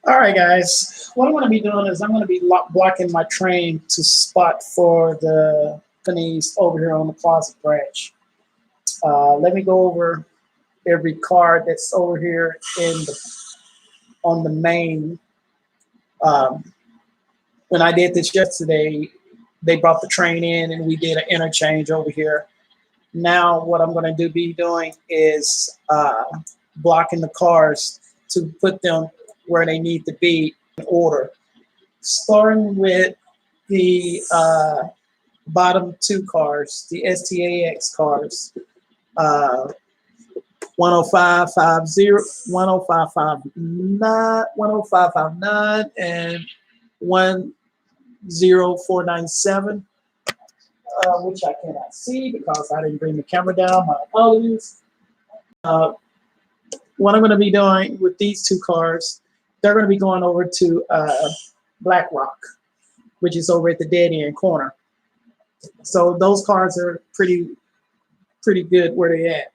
All right, guys. What I'm going to be doing is I'm going to be blocking my train to spot for the companies over here on the Closet branch. Let me go over every car that's over here on the main. Um, when I did this yesterday, they brought the train in and we did an interchange over here. Now, what I'm going to be doing is blocking the cars to put them where they need to be in order. Starting with the bottom two cars, the STAX cars, 10550, 10559, 10559, and 10497, which I cannot see because I didn't bring the camera down. My apologies. What I'm going to be doing with these two cars, they're going to be going over to Black Rock, which is over at the dead end corner. So those cars are pretty good where they at.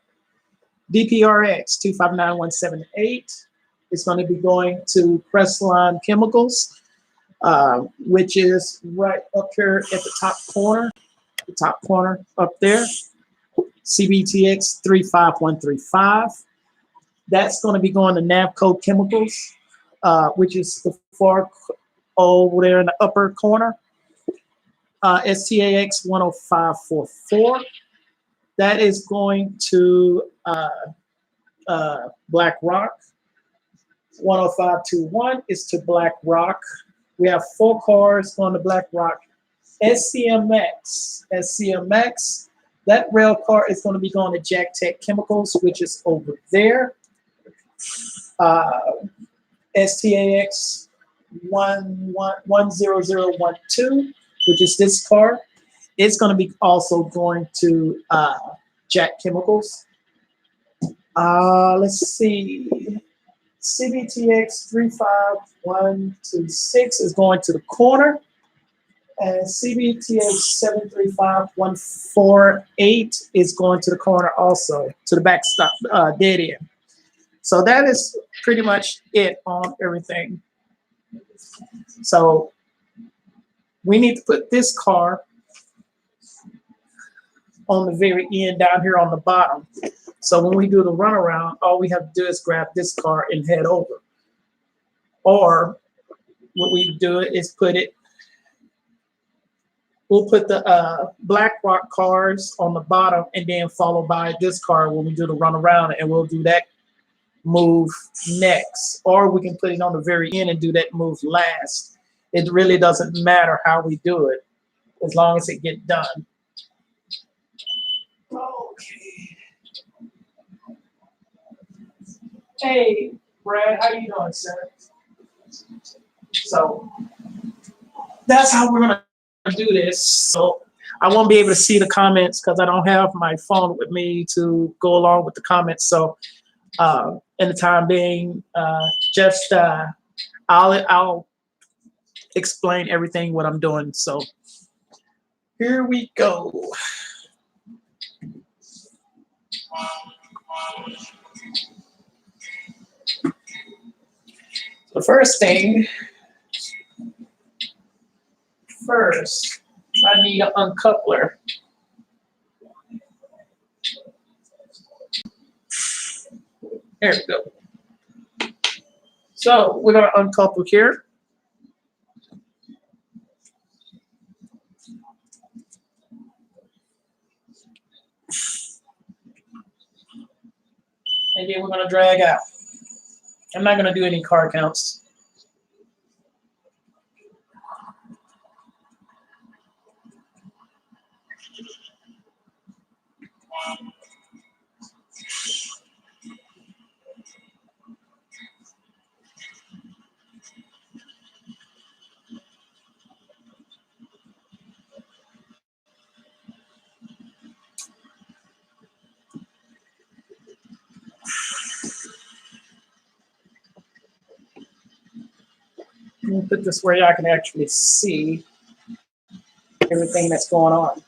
DPRX 259178 is going to be going to Crestline Chemicals, which is right up here at the top corner up there. CBTX 35135. That's going to be going to Navco Chemicals, which is the far over there in the upper corner. STAX 10544. That is going to Black Rock. 10521 is to Black Rock. We have 4 cars going to Black Rock. SCMX, that rail car is going to be going to Jack Tech Chemicals, which is over there. STAX 10012, which is this car. It's going to be also going to Jack Chemicals. Let's see. CBTX 35126 is going to the corner. And CBTX 735148 is going to the corner also, to the backstop, dead end. So that is pretty much it on everything. So we need to put this car on the very end down here on the bottom. So when we do the runaround, all we have to do is grab this car and head over. Or what we do is we'll put the Black Rock cars on the bottom and then followed by this car when we do the runaround, and we'll do that move next. Or we can put it on the very end and do that move last. It really doesn't matter how we do it, as long as it gets done. Okay. Hey, Brad, how you doing, sir? So that's how we're gonna do this. So I won't be able to see the comments because I don't have my phone with me to go along with the comments. So in the time being, just I'll explain everything what I'm doing. So here we go. The first thing, I need an uncoupler. There we go. So we're going to uncouple here. And then we're going to drag out. I'm not going to do any car counts. me put this where y'all can actually see everything that's going on.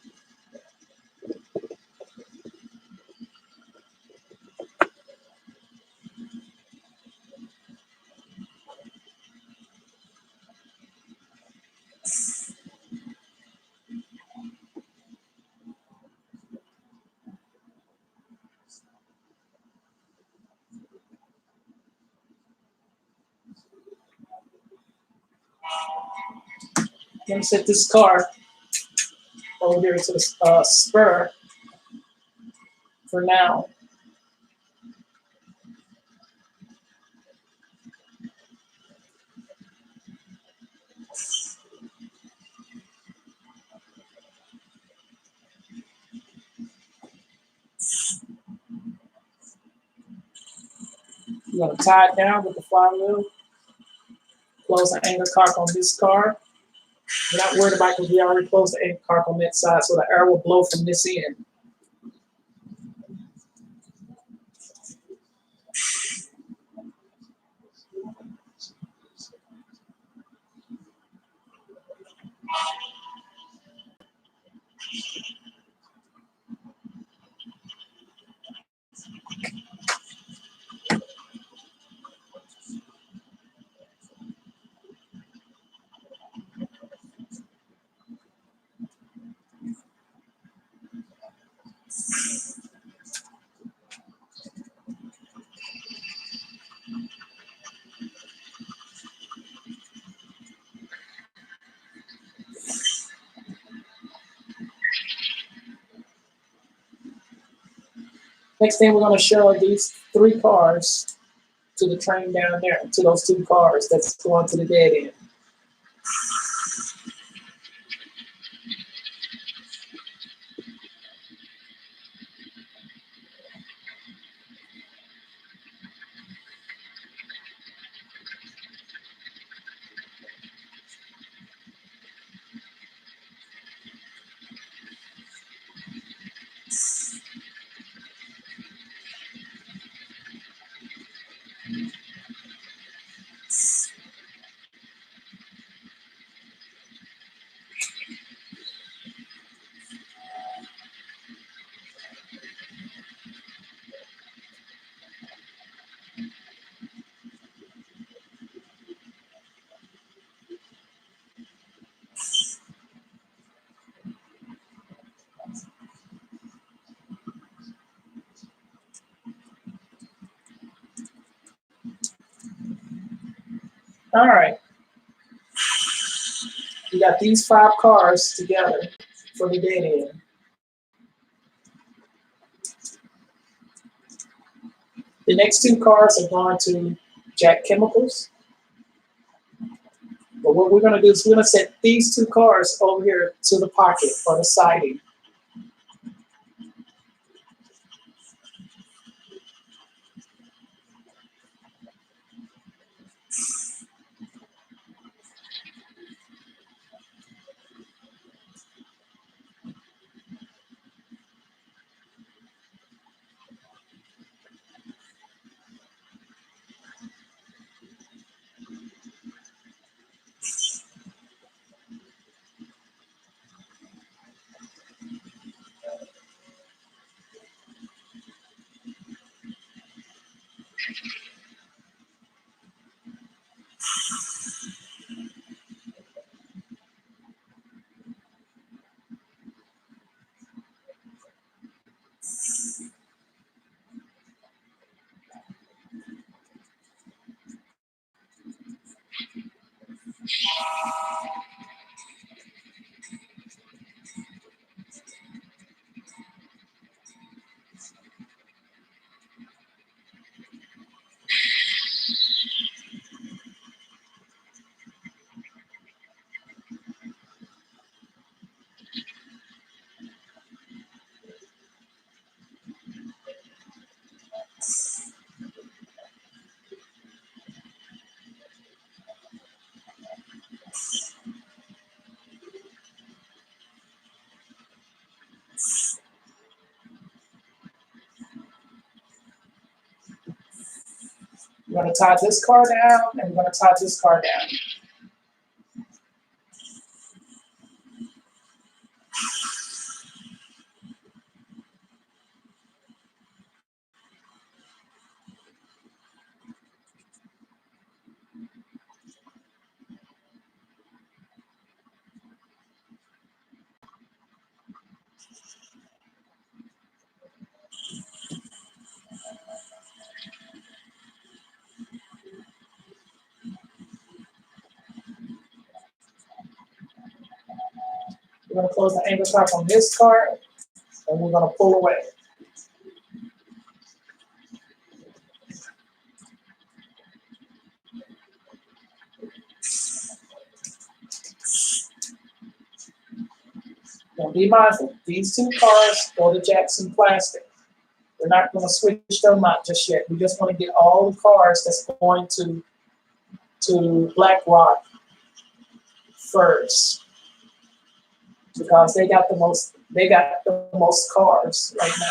Let me set this car over here to the spur for now. I'm going to tie it down with the flywheel. Close the anchor cock on this car. We're not worried about because we already closed the anchor cock on that side, so the air will blow from this end. Next thing we're going to show these 3 cars to the train down there, to those 2 cars that's going to the dead end. All right. We got these 5 cars together for the dead end. The next 2 cars are going to Jack Chemicals. But what we're going to do is we're going to set these 2 cars over here to the pocket or the siding. We're going to tie this car down, and we're going to tie this car down. We're going to close the anchor cuff on this card, and we're going to pull away. Now be mindful, these two cards go to Jackson Plastic. We're not going to switch them out just yet. We just want to get all the cards that's going to BlackRock first, because they got the most cards right now.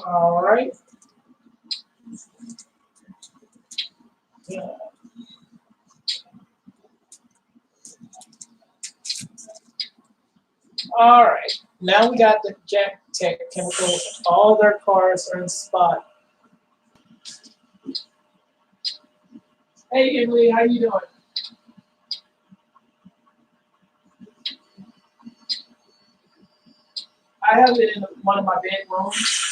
All right. Yeah. All right. Now we got the Jack Tech chemicals. All their cards are in spot. Hey, Emily, how you doing? I have it in one of my bedrooms.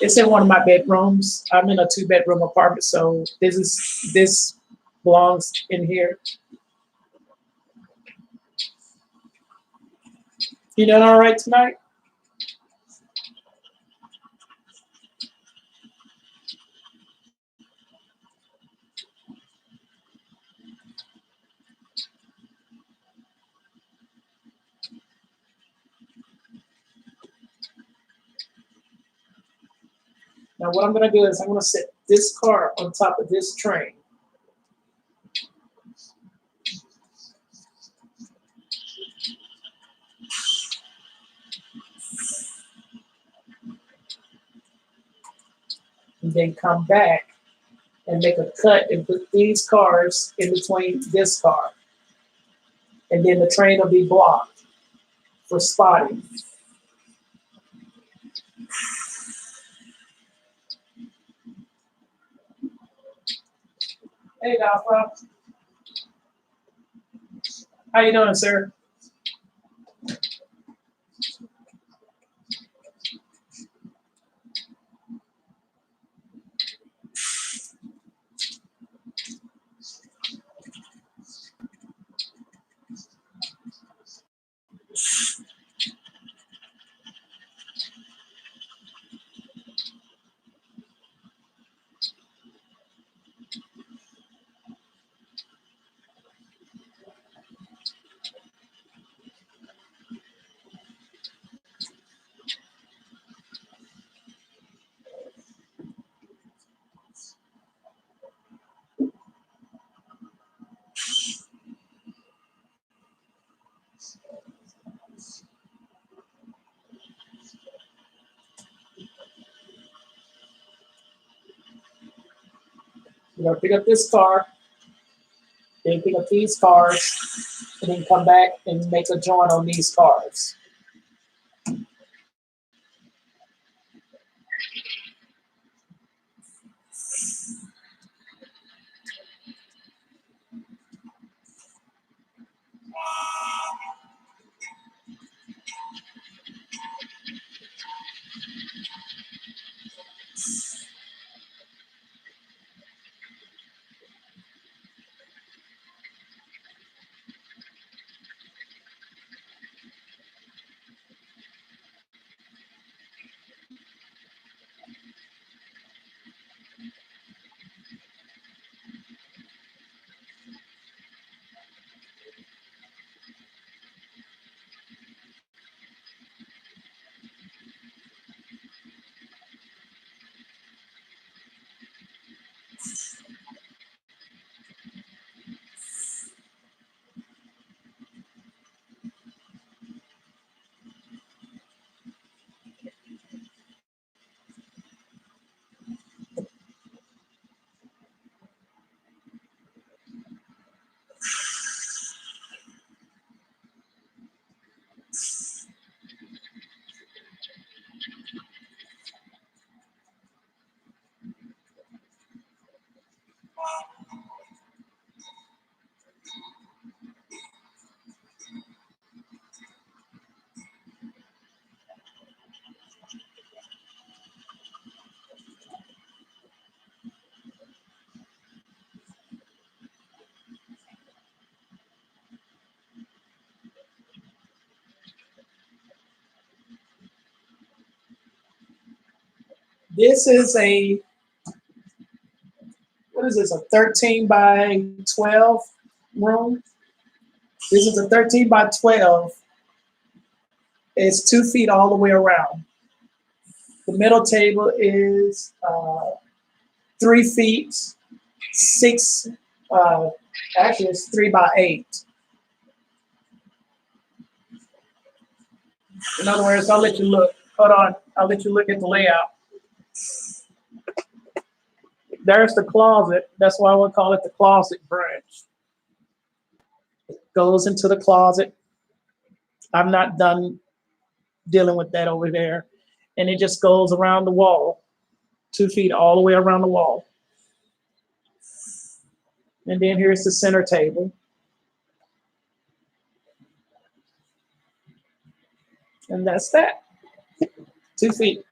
It's in one of my bedrooms. I'm in a 2-bedroom apartment, so this belongs in here. You doing all right tonight? Now what I'm gonna do is I'm gonna set this car on top of this train. And then come back and make a cut and put these cars in between this car. And then the train will be blocked for spotting. Hey, Alpha. How you doing, sir? You're gonna pick up this car, then pick up these cars, and then come back and make a join on these cars. This is a, what is this, a 13 by 12 room? This is a 13 by 12. It's 2 feet all the way around. The middle table is 3 feet, 6, actually it's 3 by 8. In other words, I'll let you look. Hold on, I'll let you look at the layout. There's the closet. That's why I would call it the closet branch. It goes into the closet. I'm not done dealing with that over there. And it just goes around the wall, 2 feet all the way around the wall. And then here's the center table. And that's that, 2 feet.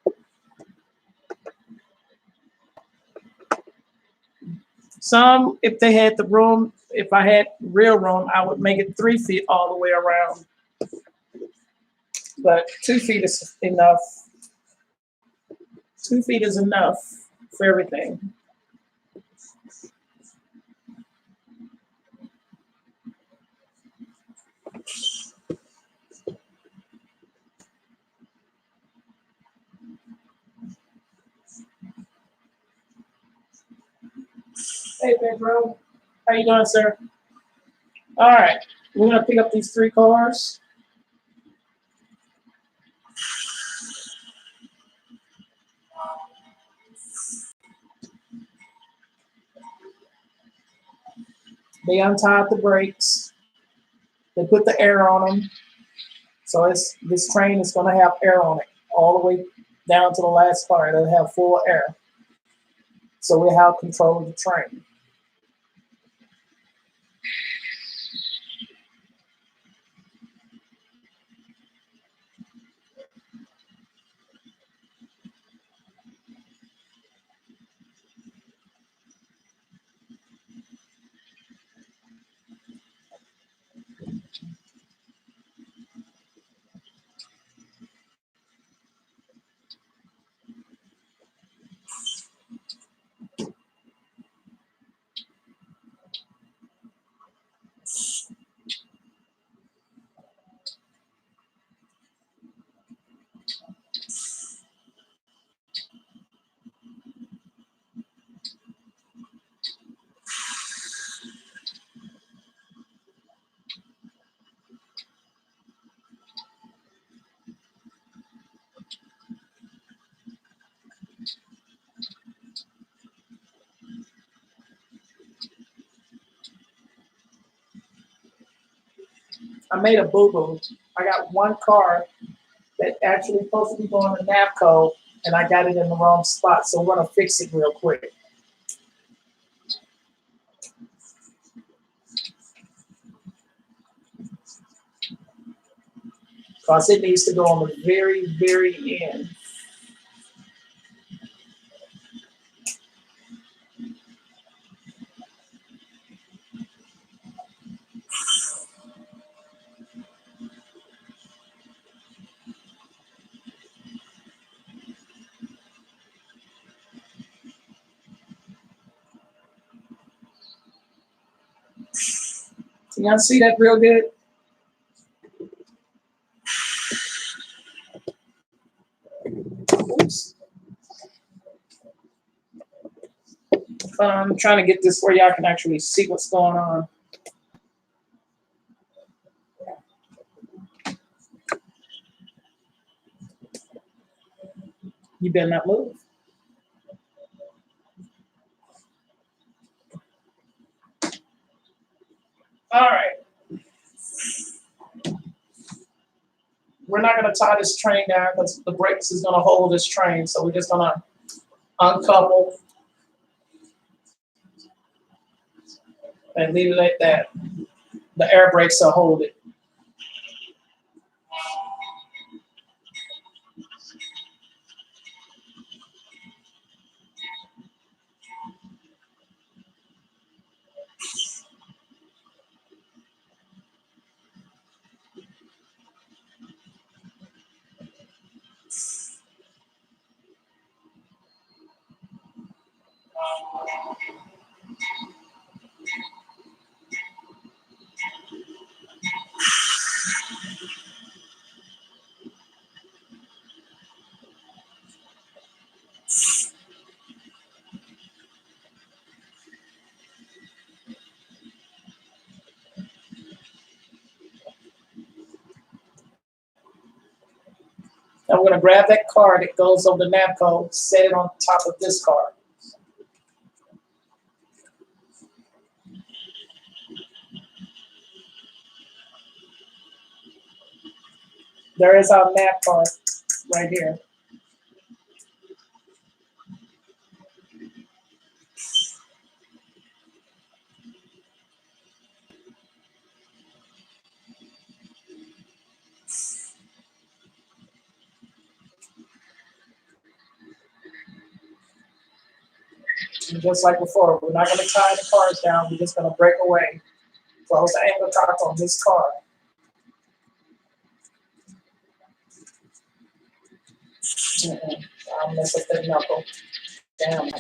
Some, if they had the room, if I had real room, I would make it 3 feet all the way around. But 2 feet is enough. 2 feet is enough for everything. Hey, Pedro. How you doing, sir? All right. We're going to pick up these 3 cars. They untied the brakes. They put the air on them. So this train is going to have air on it all the way down to the last part. It'll have full air. So we have control of the train. I made a boo-boo. I got one car that actually supposed to be going to NAPCO, and I got it in the wrong spot. So we're going to fix it real quick. Because it needs to go on the very, very end. You guys see that real good? Oops. I'm trying to get this where y'all can actually see what's going on. You better not move. All right. We're not going to tie this train down because the brakes is going to hold this train. So we're just going to uncouple and leave it like that. The air brakes will hold it. Now we're going to grab that card that goes over the nav code, set it on top of this card. There is our nav card right here. And just like before, we're not going to tie the cards down. We're just going to break away. Close the angle top on this card. I'll mess up that knuckle. Damn it.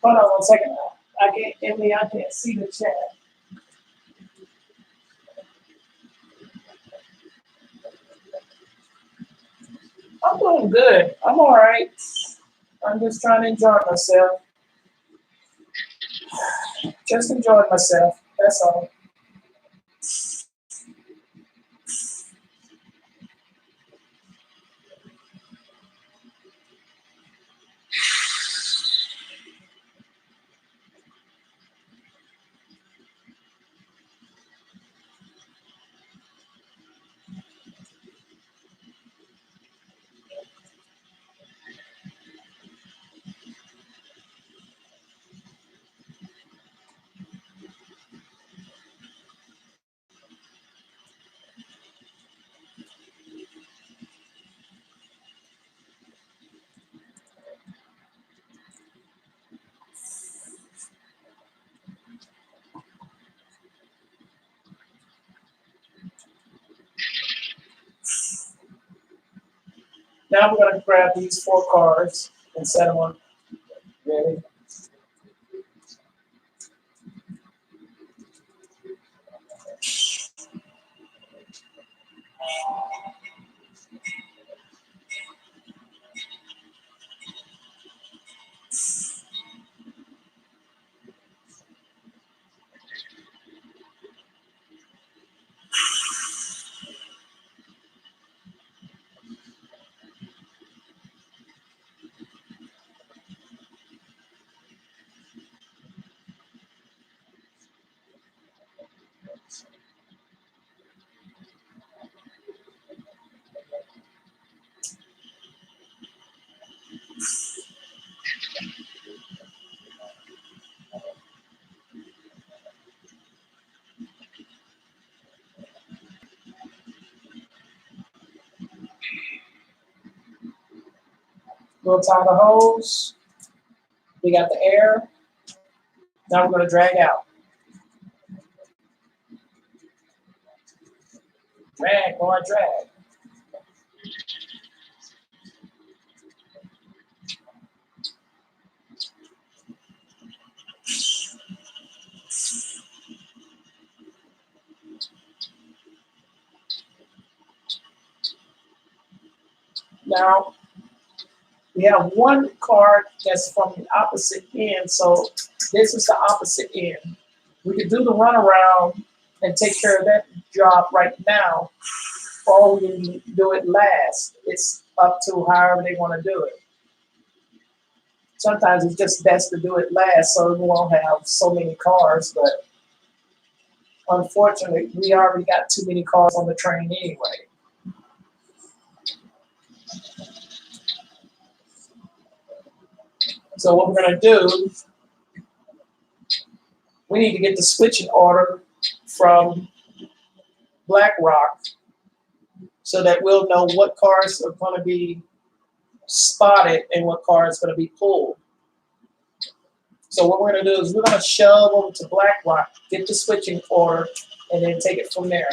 Hold on 1 second. Emily, I can't see the chat. I'm doing good. I'm all right. I'm just trying to enjoy myself. Just enjoying myself. That's all. Now we're going to grab these 4 cards and set them on. Ready? We'll tie the hose. We got the air. Now we're going to drag out. Drag, boy, drag. Now, We have one card that's from the opposite end, so this is the opposite end. We could do the runaround and take care of that job right now, or we can do it last. It's up to however they want to do it. Sometimes it's just best to do it last so we won't have so many cars, but unfortunately, we already got too many cars on the train anyway. So what we're going to do, we need to get the switching order from BlackRock so that we'll know what cars are going to be spotted and what car is going to be pulled. So what we're going to do is we're going to shove over to BlackRock, get the switching order, and then take it from there.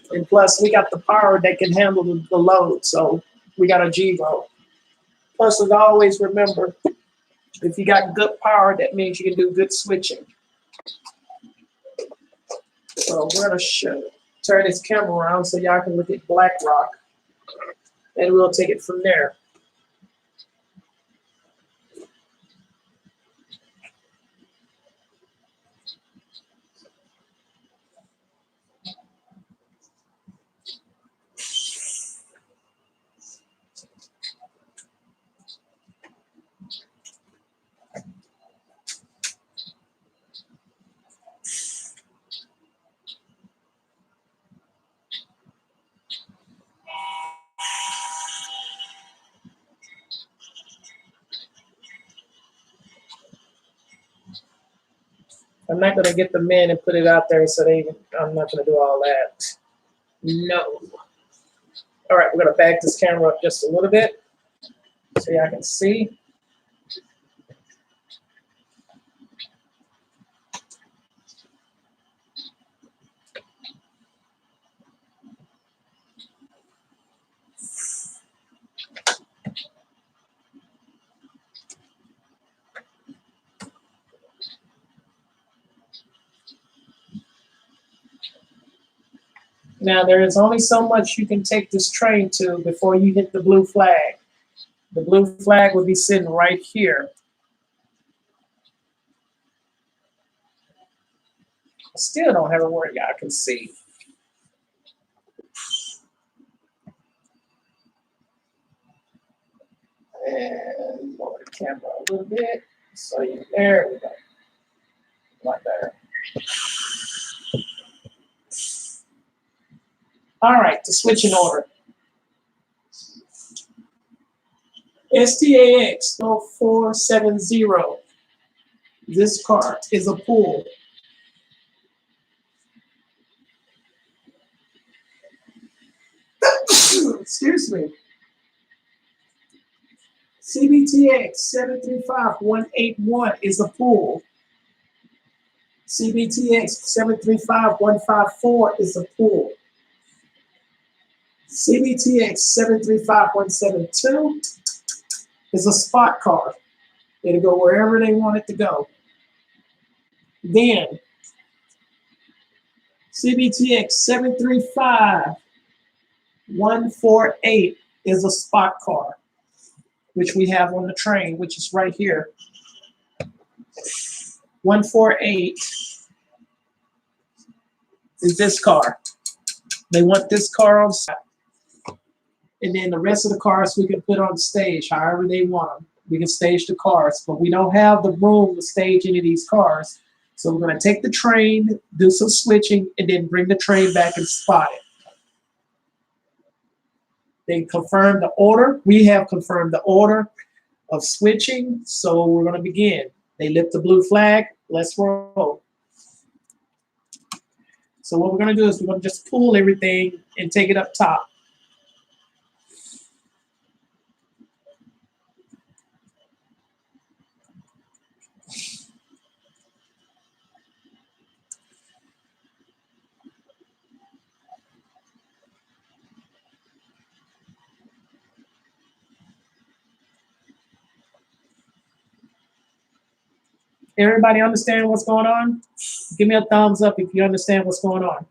And plus, we got the power that can handle the load, so we got a GEVO. Plus, as always, remember, if you got good power, that means you can do good switching. So we're going to turn this camera around so y'all can look at BlackRock, and we'll take it from there. I'm not going to get the men and put it out there so I'm not going to do all that. No. All right, we're going to back this camera up just a little bit so y'all can see. Now, there is only so much you can take this train to before you hit the blue flag. The blue flag will be sitting right here. I still don't have a word y'all can see. And lower the camera a little bit. So there we go. Right there. All right, the switching order. STAX 0470. This car is a pull. Excuse me. CBTX 735181 is a pull. CBTX 735154 is a pull. CBTX 735172 is a spot car. It'll go wherever they want it to go. Then CBTX 735148 is a spot car, which we have on the train, which is right here. 148 is this car. They want this car on site. And then the rest of the cars we can put on stage however they want them. We can stage the cars, but we don't have the room to stage any of these cars. So we're going to take the train, do some switching, and then bring the train back and spot it. They confirmed the order. We have confirmed the order of switching, so we're going to begin. They lift the blue flag. Let's roll. So what we're going to do is we're going to just pull everything and take it up top. Everybody understand what's going on? Give me a thumbs up if you understand what's going on.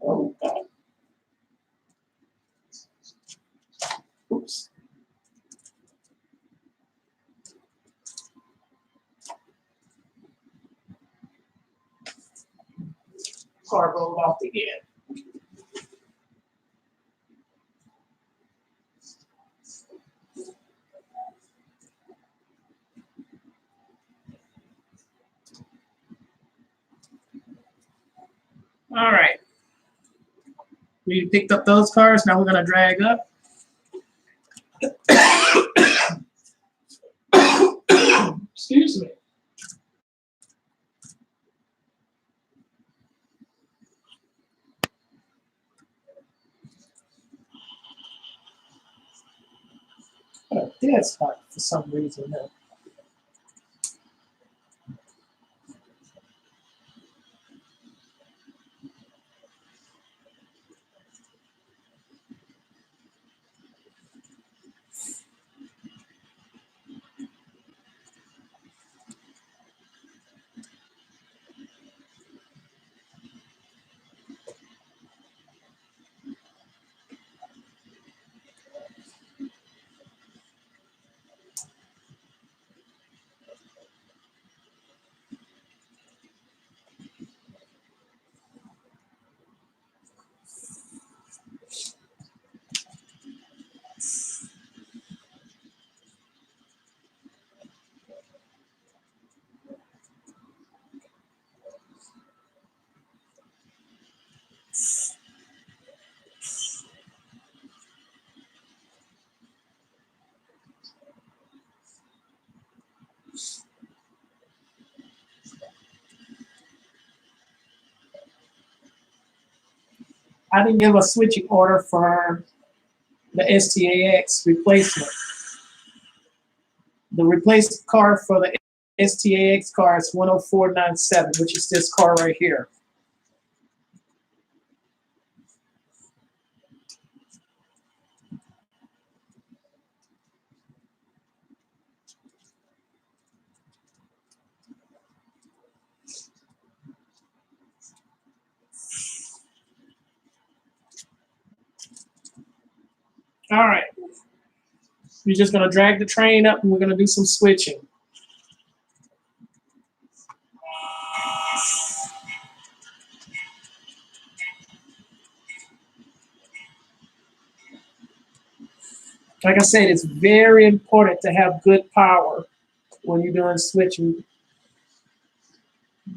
Oh, God. Oops. Car rolled off the end. All right. We picked up those cars. Now we're going to drag up. Excuse me. A dead spot for some reason. I didn't give a switching order for the STAX replacement. The replacement car for the STAX car is 10497, which is this car right here. All right. We're just going to drag the train up and we're going to do some switching. Like I said, it's very important to have good power when you're doing switching.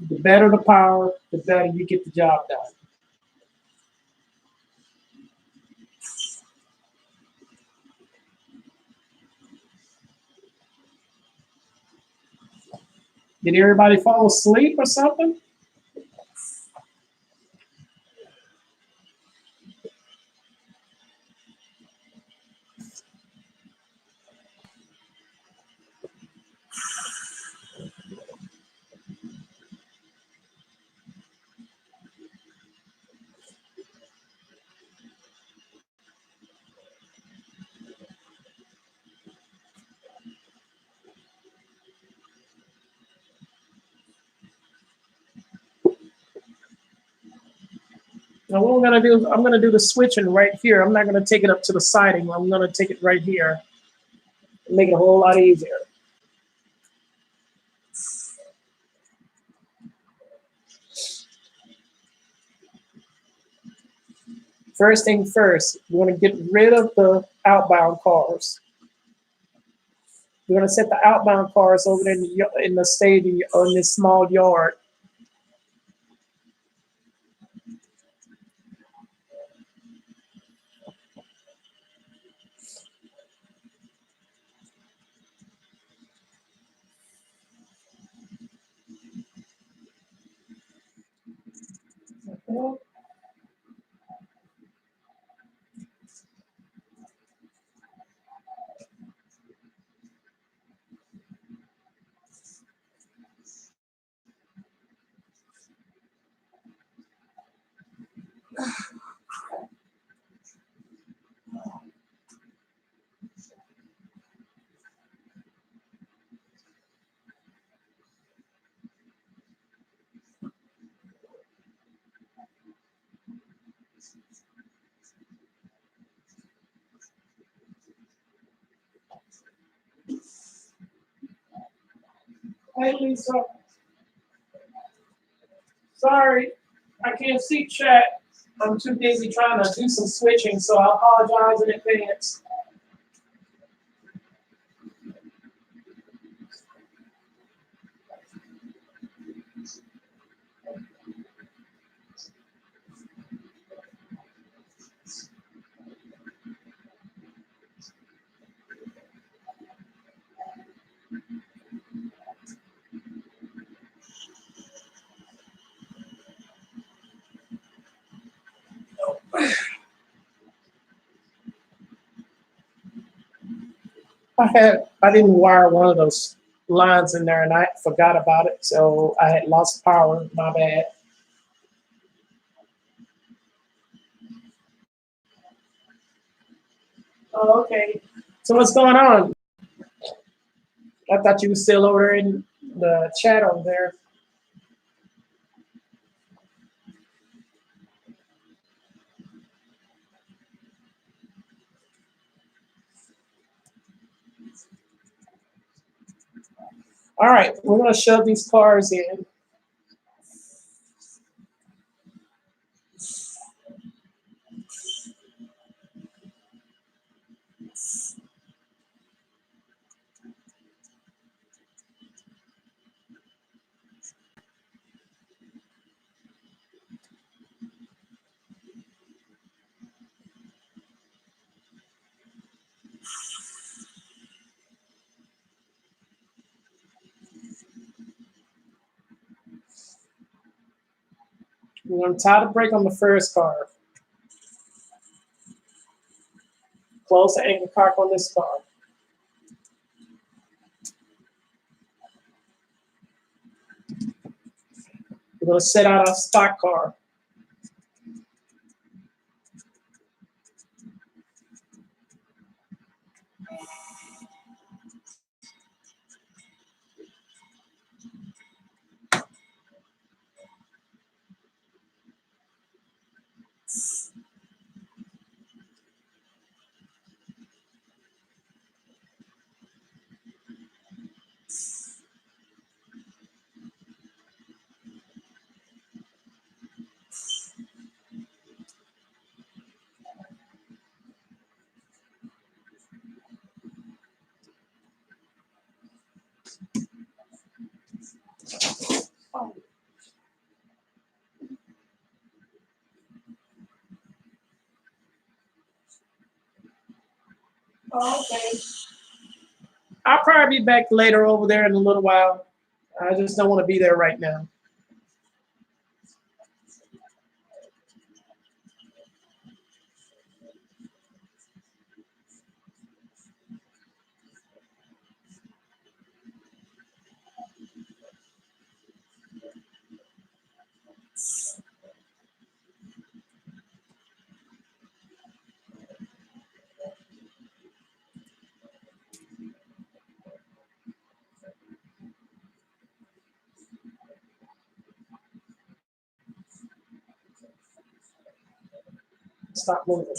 The better the power, the better you get the job done. Did everybody fall asleep or something? Now what I'm gonna do is I'm gonna do the switching right here. I'm not gonna take it up to the siding. I'm gonna take it right here. Make it a whole lot easier. First thing first, we're gonna get rid of the outbound cars. We're gonna set the outbound cars over there in the stadium in this small yard. Okay. Hey, Lisa. Sorry, I can't see chat. I'm too busy trying to do some switching, so I apologize in advance. I didn't wire one of those lines in there and I forgot about it, so I had lost power. My bad. Oh, okay. So what's going on? I thought you were still over there in the chat over there. All right, we're gonna shove these cars in. We're gonna tie the brake on the first car. Close the anchor cock on this car. We're gonna set out our stock car. Oh, okay. I'll probably be back later over there in a little while. I just don't want to be there right now. Stop moving.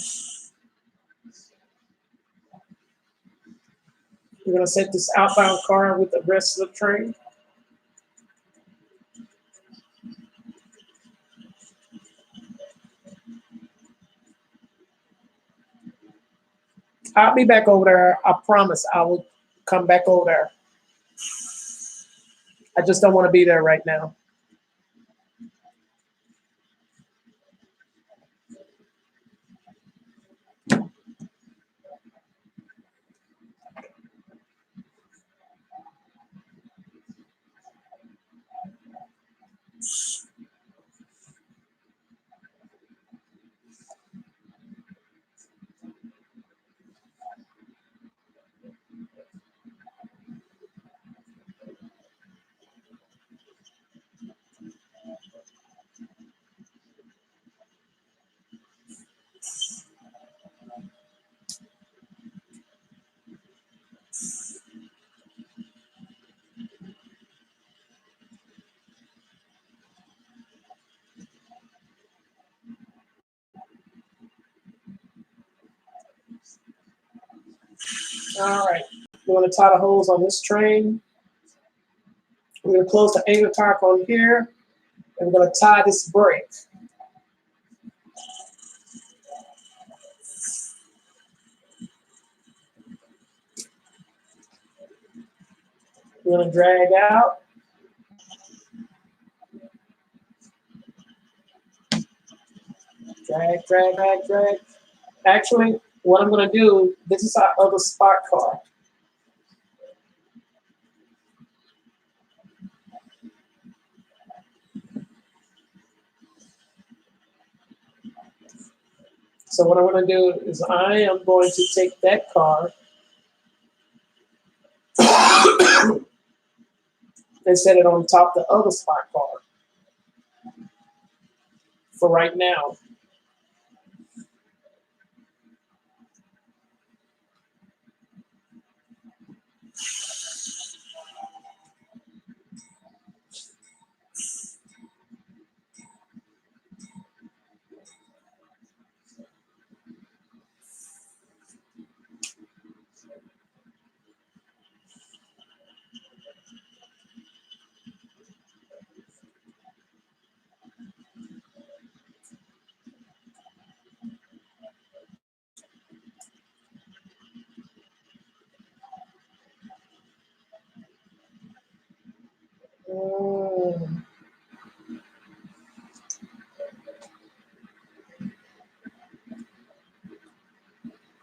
We're gonna set this outbound car with the rest of the train. I'll be back over there. I promise I will come back over there. I just don't want to be there right now. All right. We're gonna tie the hose on this train. We're going to close the anchor cock on here, and we're going to tie this brake. We're going to drag out. Drag, drag, drag, drag. Actually, what I'm going to do, this is our other spot car. So what I'm going to do is I am going to take that car and set it on top of the other spot car for right now.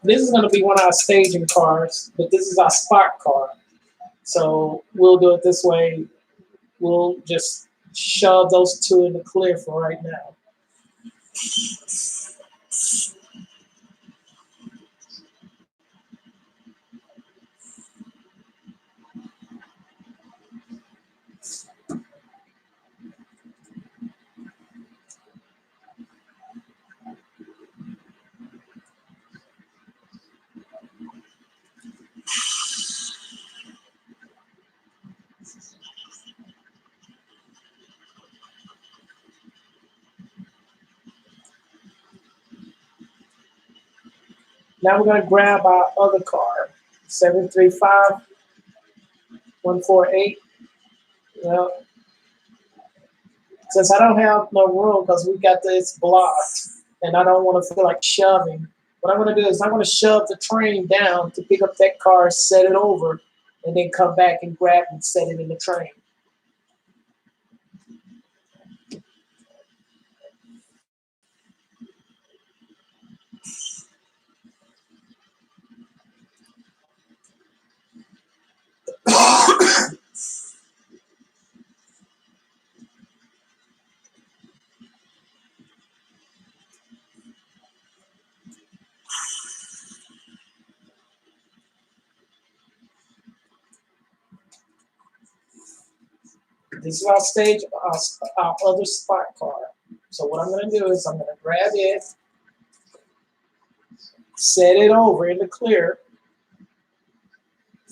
This is going to be one of our staging cars, but this is our spot car. So we'll do it this way. We'll just shove those two in the clear for right now. Now we're going to grab our other car, 735148. Well, since I don't have no room because we got this blocked and I don't want to feel like shoving, what I'm going to do is I'm going to shove the train down to pick up that car, set it over, and then come back and grab and set it in the train. This is our stage, our other spot car. So what I'm going to do is I'm going to grab it, set it over in the clear,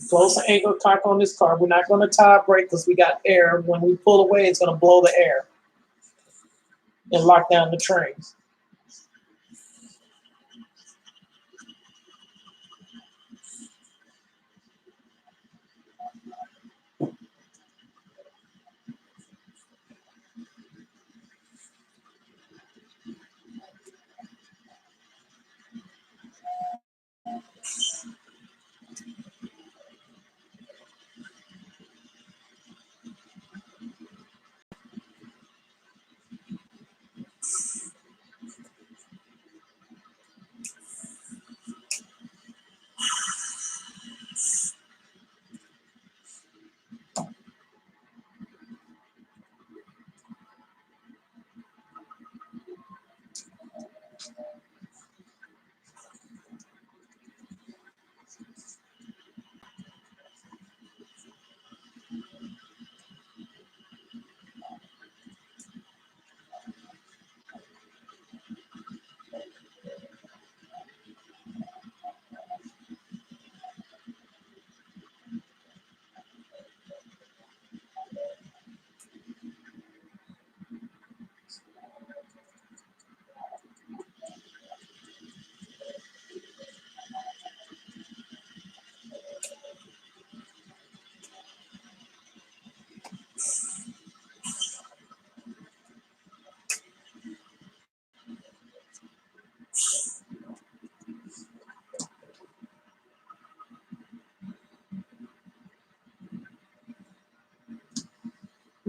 close the anchor cock on this car. We're not going to tie a brake because we got air. When we pull away, it's going to blow the air and lock down the trains.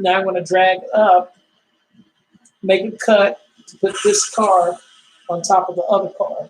Now I'm going to drag up, make a cut to put this car on top of the other car.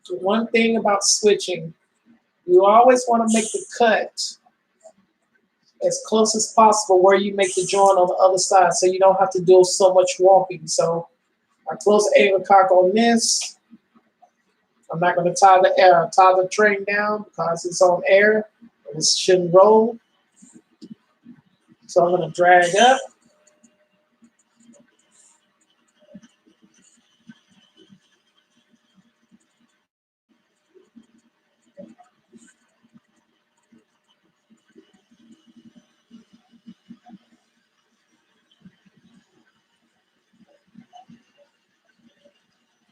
So one thing about switching, you always want to make the cut as close as possible where you make the joint on the other side so you don't have to do so much walking. So I close the angle cock on this. I'm not going to tie the train down because it's on air. It shouldn't roll. So I'm going to drag up.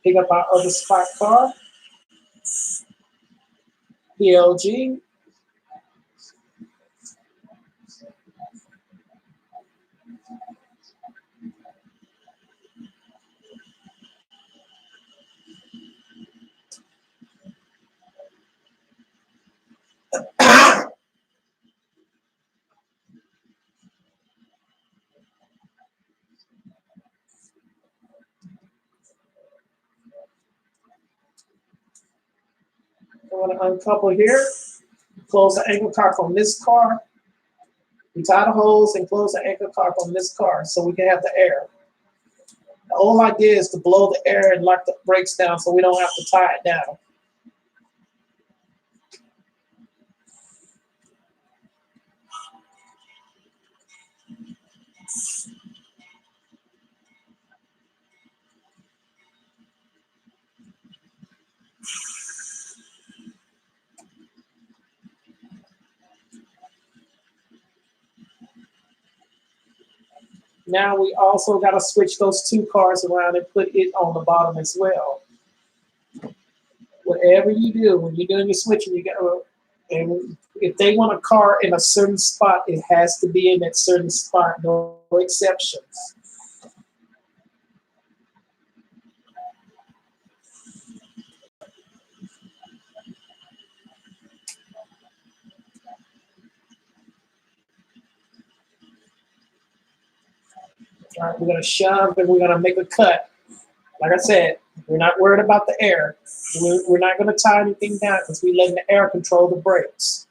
Pick up our other spot car. PLG. I want to uncouple here. Close the angle cock on this car. We tie the holes and close the anchor cock on this car so we can have the air. The whole idea is to blow the air and lock the brakes down so we don't have to tie it down. Now we also got to switch those two cars around and put it on the bottom as well. Whatever you do, when you're doing your switching, you got to, and if they want a car in a certain spot, it has to be in that certain spot, no exceptions. All right, we're going to shove and we're going to make a cut. Like I said, we're not worried about the air. We're not going to tie anything down because we're letting the air control the brakes.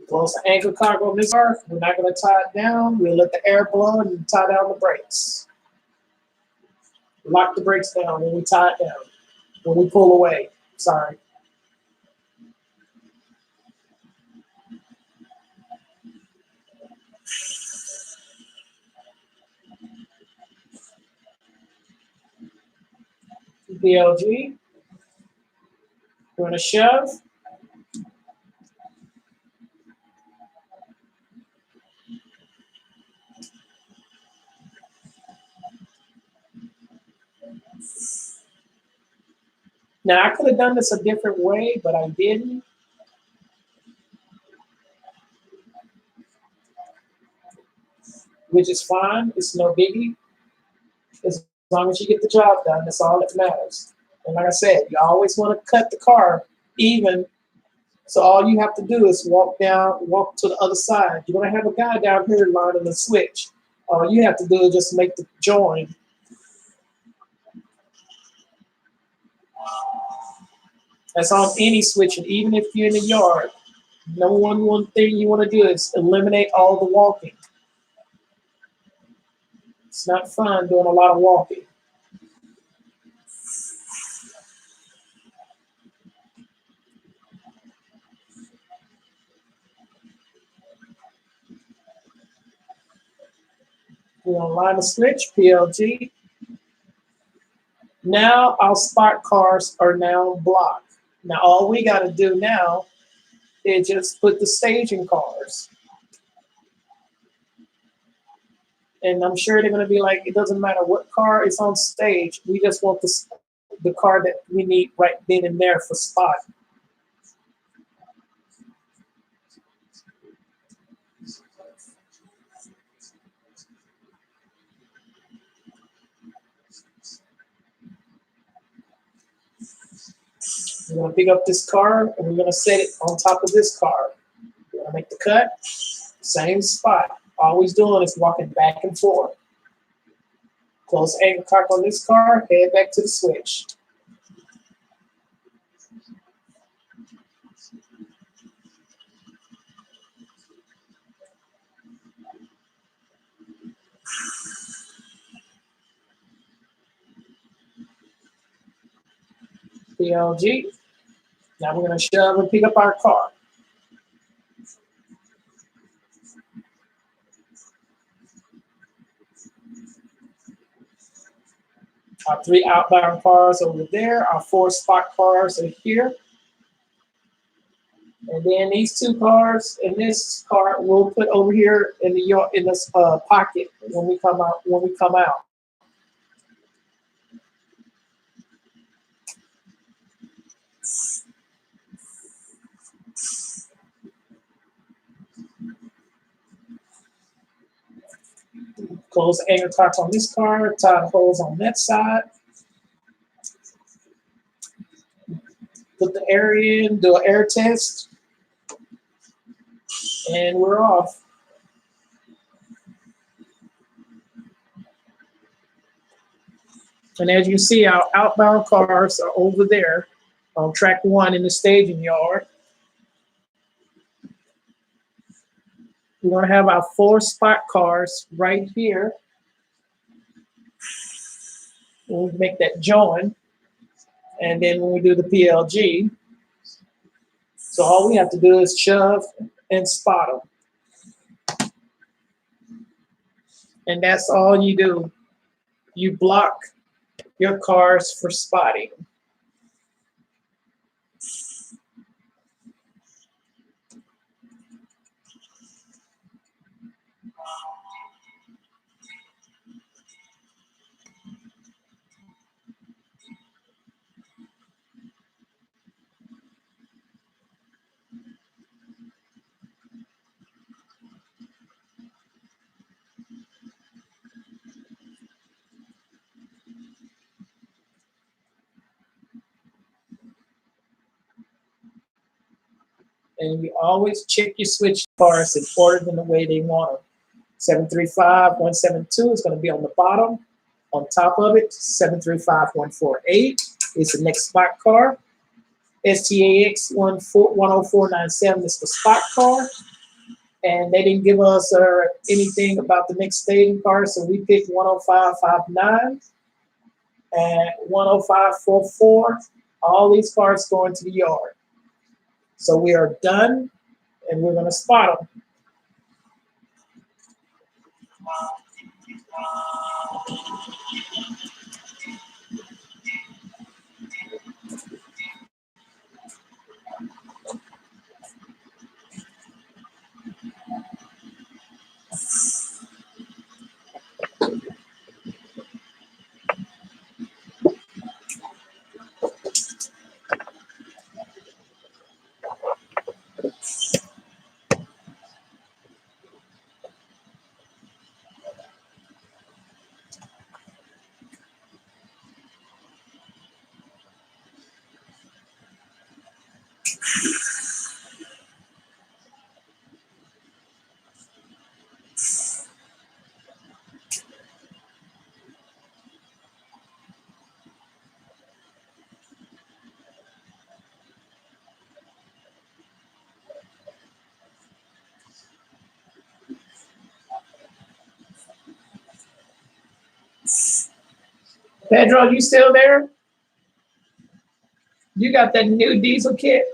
Close the anchor cock on this car. We're not going to tie it down. We'll let the air blow and tie down the brakes. Lock the brakes down when we tie it down. When we pull away. Sorry. BLG. We're going to shove. Now, I could have done this a different way, but I didn't. Which is fine. It's no biggie. As long as you get the job done, that's all that matters. And like I said, you always want to cut the car even. So all you have to do is walk to the other side. You're going to have a guy down here learning the switch. All you have to do is just make the join. That's on any switching, even if you're in the yard. Number one thing you want to do is eliminate all the walking. It's not fun doing a lot of walking. We're going to line the switch, PLG. Now our spot cars are now blocked. Now all we got to do now It just put the staging cars. And I'm sure they're going to be like, it doesn't matter what car is on stage. We just want the car that we need right then and there for spot. We're going to pick up this car and we're going to set it on top of this car. We're going to make the cut, same spot. All we're doing is walking back and forth. Close angle cock on this car, head back to the switch. PLG. Now we're going to shove and pick up our car. Our 3 outbound cars over there, our 4 spot cars are here. And then these 2 cars and this car we'll put over here in this pocket when we come out. Close the anchor cocks on this car, tie the hose on that side. Put the air in, do an air test, and we're off. And as you see, our outbound cars are over there on track 1 in the staging yard. We're going to have our 4 spot cars right here. We'll make that join. And then when we do the PLG, so all we have to do is shove and spot them. And that's all you do. You block your cars for spotting. And you always check your switch cars and order them the way they want them. 735, 172 is going to be on the bottom. On top of it, 735, 148 is the next spot car. STAX 10497 is the spot car. And they didn't give us anything about the next staging car, so we picked 10559 and 10544. All these cars going to the yard. So we are done, and we're going to spot them. Pedro, you still there? You got that new diesel kit?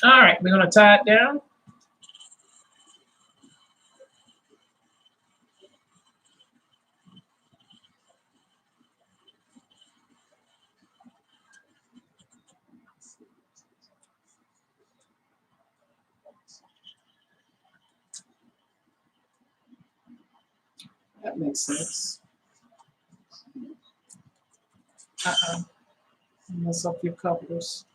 All right, we're gonna tie it down. That makes sense. Mess up your couplers.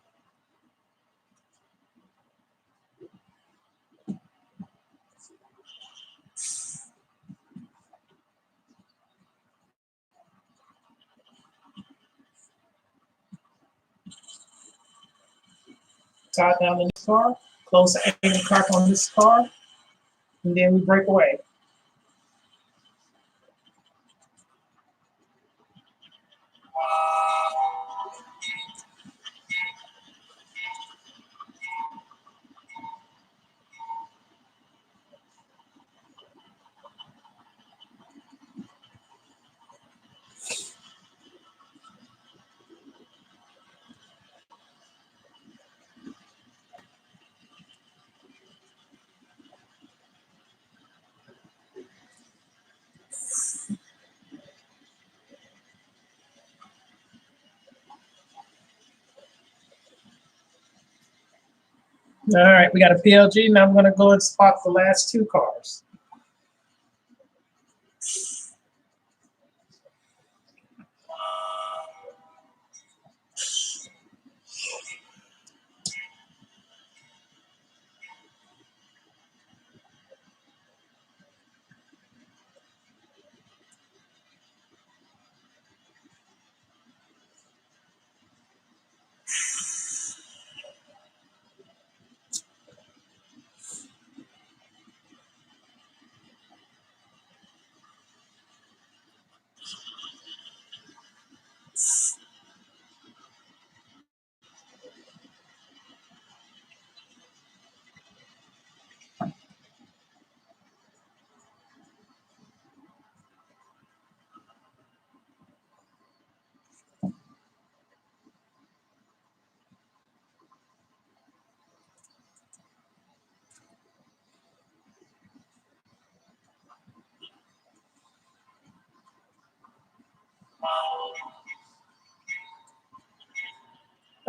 Tie it down in this car, close the angle cock on this car, and then we break away. All right, we got a PLG. Now I'm gonna go and spot the last two cars.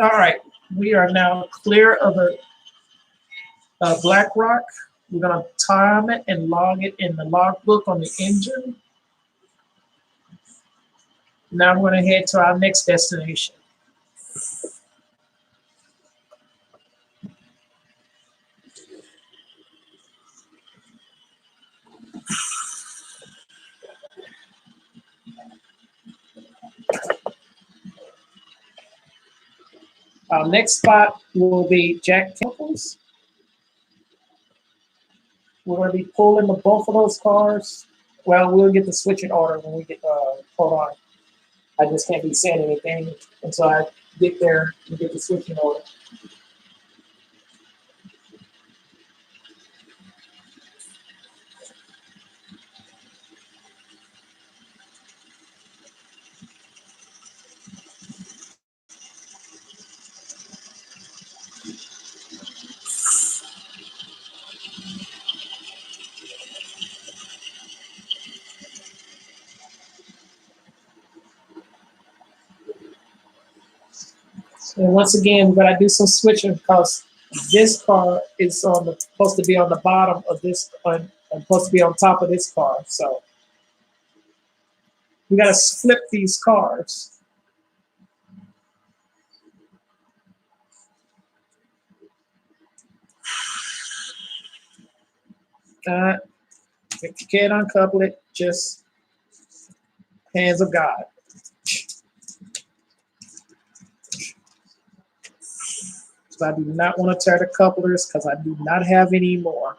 All right, we are now clear of the Black Rock. We're gonna time it and log it in the logbook on the engine. Now I'm gonna head to our next destination. Our next spot will be Jack Chemicals. We're going to be pulling the both of those cars. Well, we'll get the switching order when we get. Hold on, I just can't be saying anything until I get there and get the switching order. And once again, we're going to do some switching because this car is supposed to be on the bottom of this, supposed to be on top of this car. So we got to flip these cars. If you can't uncouple it, just hands of God. So I do not want to tear the couplers because I do not have any more.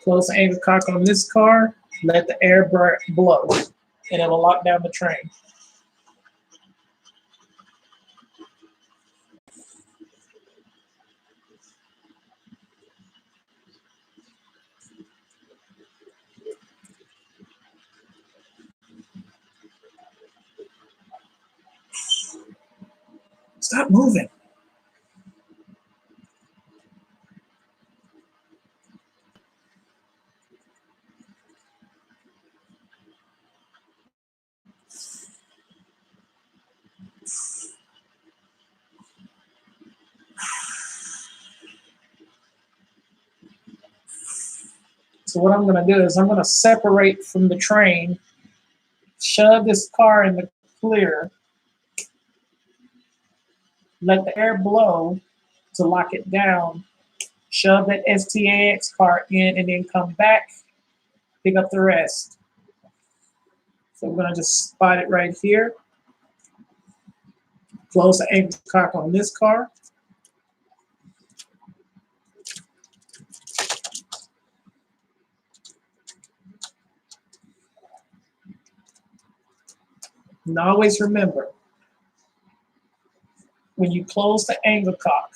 Close the anchor cock on this car, let the air blow, and it'll lock down the train. Stop moving. So what I'm going to do is I'm going to separate from the train, shove this car in the clear, let the air blow to lock it down, shove that STAX car in, and then come back, pick up the rest. So I'm going to just spot it right here. Close the angle cock on this car. And always remember, when you close the angle cock,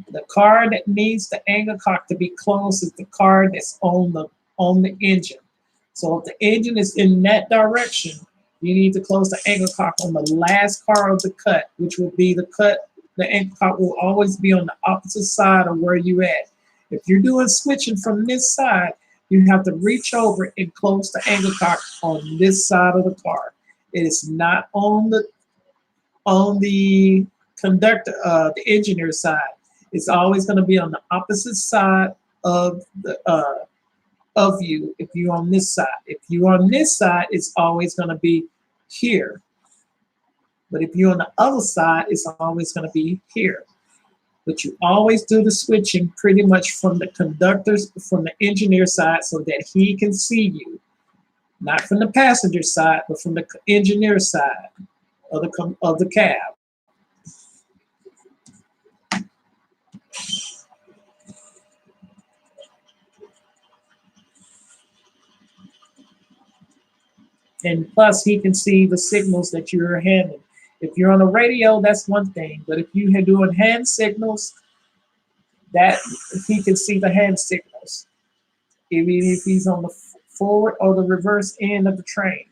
the car that needs the angle cock to be closed is the car that's on the engine. So if the engine is in that direction, you need to close the angle cock on the last car of the cut, which will be the cut. The angle cock will always be on the opposite side of where you at. If you're doing switching from this side, you have to reach over and close the angle cock on this side of the car. It is not on the conductor, the engineer side. It's always going to be on the opposite side of the of you if you're on this side. If you're on this side, it's always going to be here. But if you're on the other side, it's always going to be here. But you always do the switching pretty much from the conductor's, from the engineer side so that he can see you. Not from the passenger side, but from the engineer side of the cab. And plus, he can see the signals that you're handing. If you're on a radio, that's one thing. But if you're doing hand signals, that he can see the hand signals, even if he's on the forward or the reverse end of the train.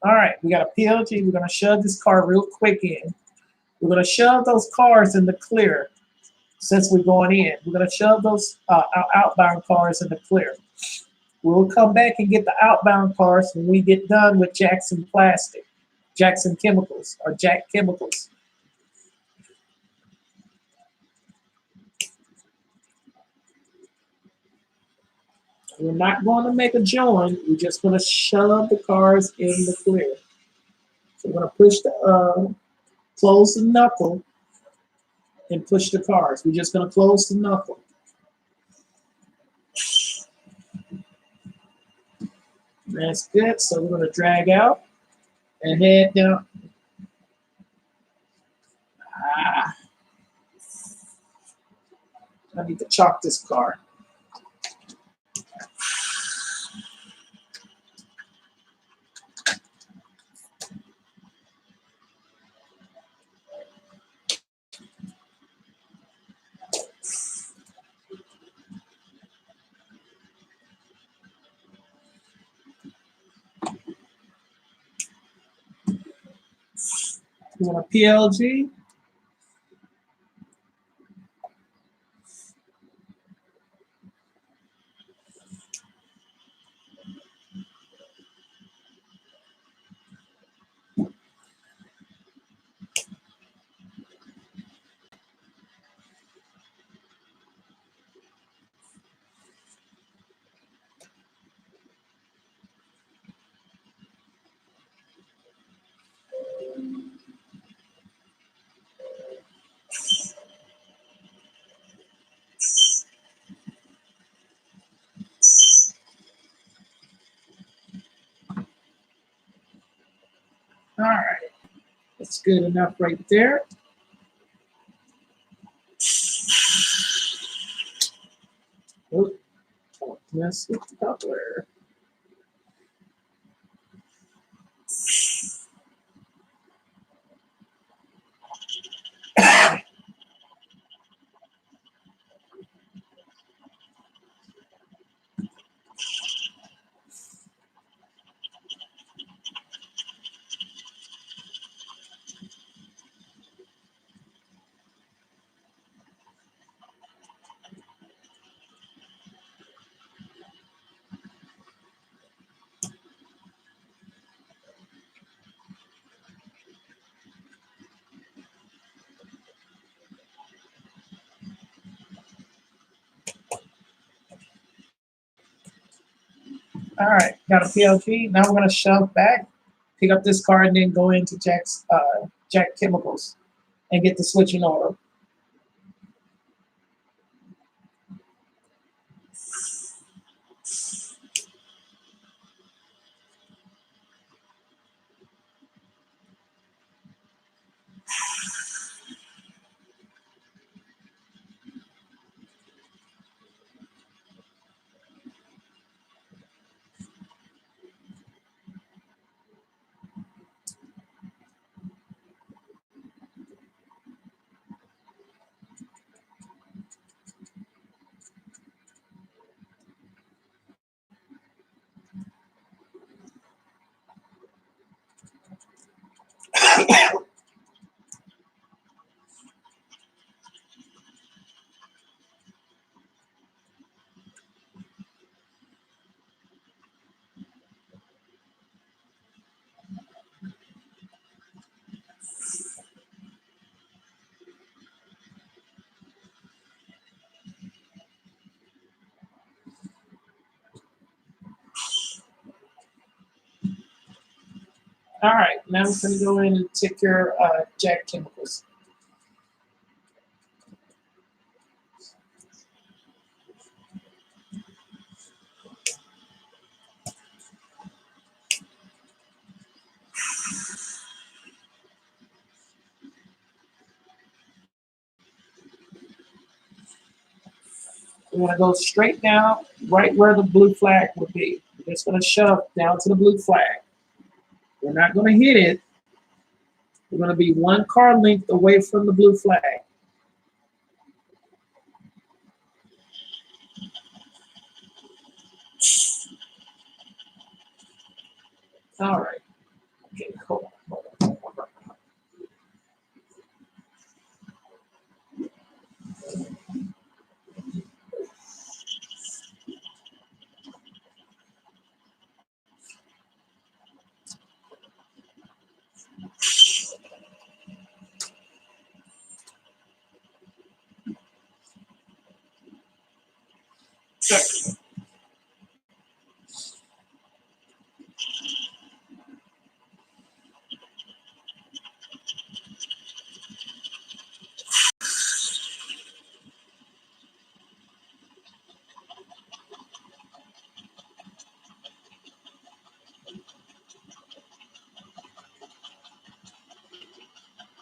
All right, we got a PLG. We're going to shove this car real quick in. We're going to shove those cars in the clear since we're going in. We're going to shove those outbound cars in the clear. We'll come back and get the outbound cars when we get done with Jackson Plastic, Jackson Chemicals, or Jack Chemicals. We're not going to make a join. We're just going to shove the cars in the clear. So we're going to push the, close the knuckle and push the cars. We're just going to close the knuckle. That's good. So we're going to drag out and head down. I need to chalk this car. You want a PLG? All right, that's good enough right there. Oh, don't mess with the coupler. All right, got a PLG. Now we're gonna shove back, pick up this card, and then go into Jack Chemicals and get the switching order. All right, now I'm gonna go in and take your Jack Chemicals. We want to go straight down, right where the blue flag would be. We're just going to shove down to the blue flag. We're not going to hit it. We're going to be one card length away from the blue flag. All right. Okay, hold on.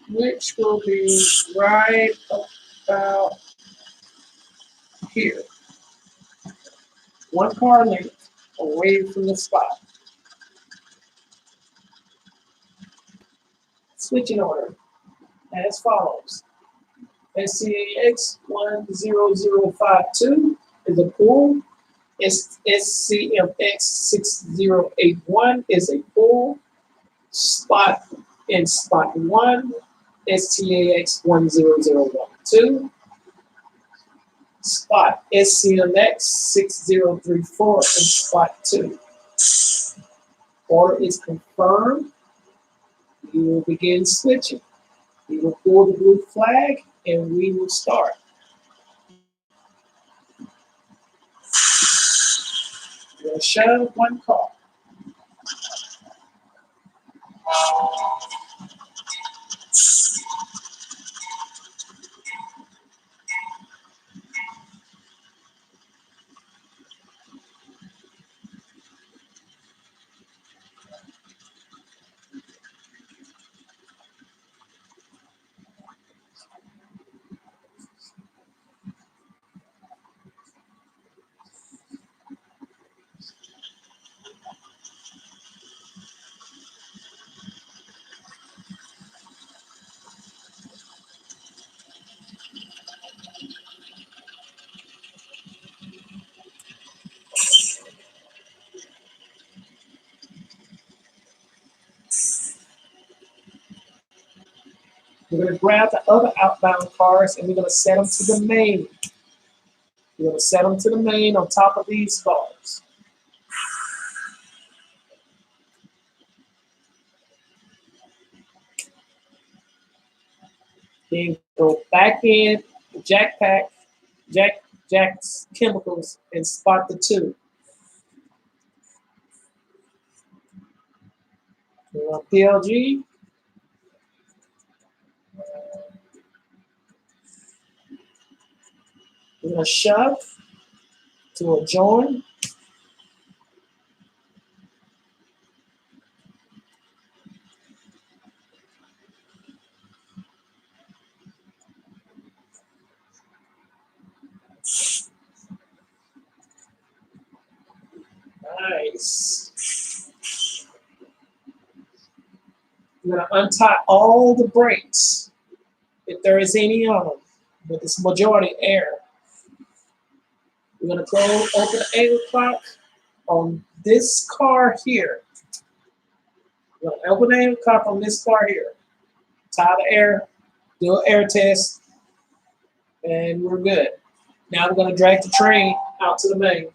Which will be right about here. One card length away from the spot. Switching order as follows. SCAX 10052 is a pull. SCMX 6081 is a pull. Spot in spot 1, STAX 10012. Spot SCMX 6034 in spot 2. Order is confirmed. You will begin switching. We will pull the blue flag and we will start. We're going to shove one card. We're going to grab the other outbound cards and we're going to set them to the main. We're going to set them to the main on top of these cards. Then go back in, Jack's Chemicals, and spot the 2. PLG. We're going to shove to a join. Nice. We're going to untie all the brakes, if there is any on them, but it's majority air. We're going to go open the angle clock on this car here. We're going to open the angle clock on this car here. Tie the air, do an air test, and we're good. Now we're going to drag the train out to the main.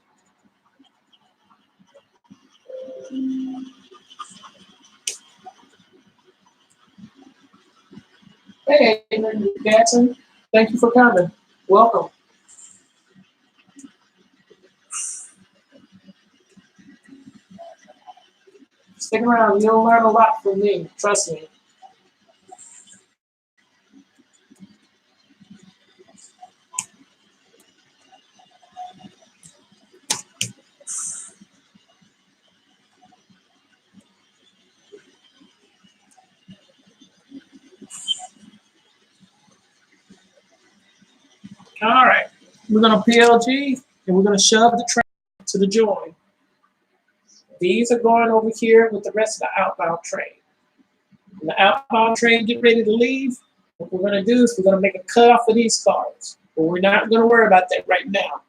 Hey, Gatson, thank you for coming. Welcome. Stick around. You'll learn a lot from me. Trust me. All right. We're going to PLG, and we're going to shove the train to the join. These are going over here with the rest of the outbound train. When the outbound train get ready to leave, what we're going to do is we're going to make a cutoff of these cars. But we're not going to worry about that right now.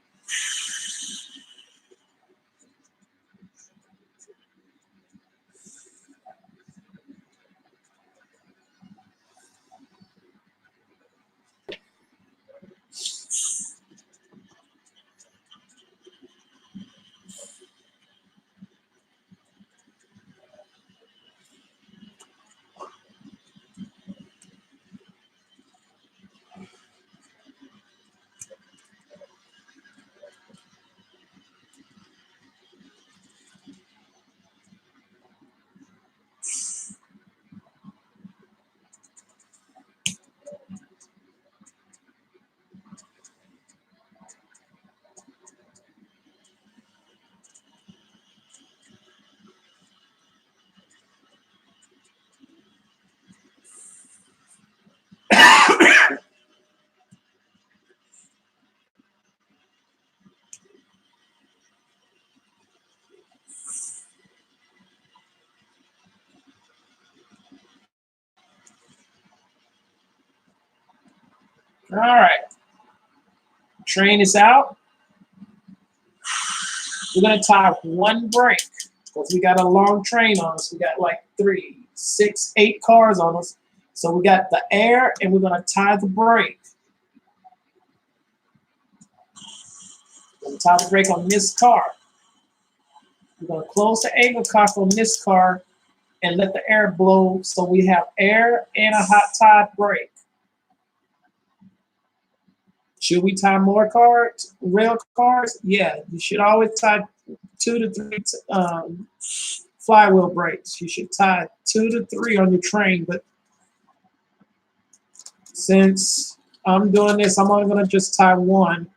All right. Train is out. We're going to tie one brake because we got a long train on us. We got like 3, 6, 8 cars on us. So we got the air, and we're going to tie the brake. We're going to tie the brake on this car. We're going to close the angle cock on this car and let the air blow so we have air and a hot tied brake. Should we tie more cars, rail cars? Yeah, you should always tie 2 to 3 flywheel brakes. You should tie 2 to 3 on your train, but since I'm doing this, I'm only gonna just tie 1.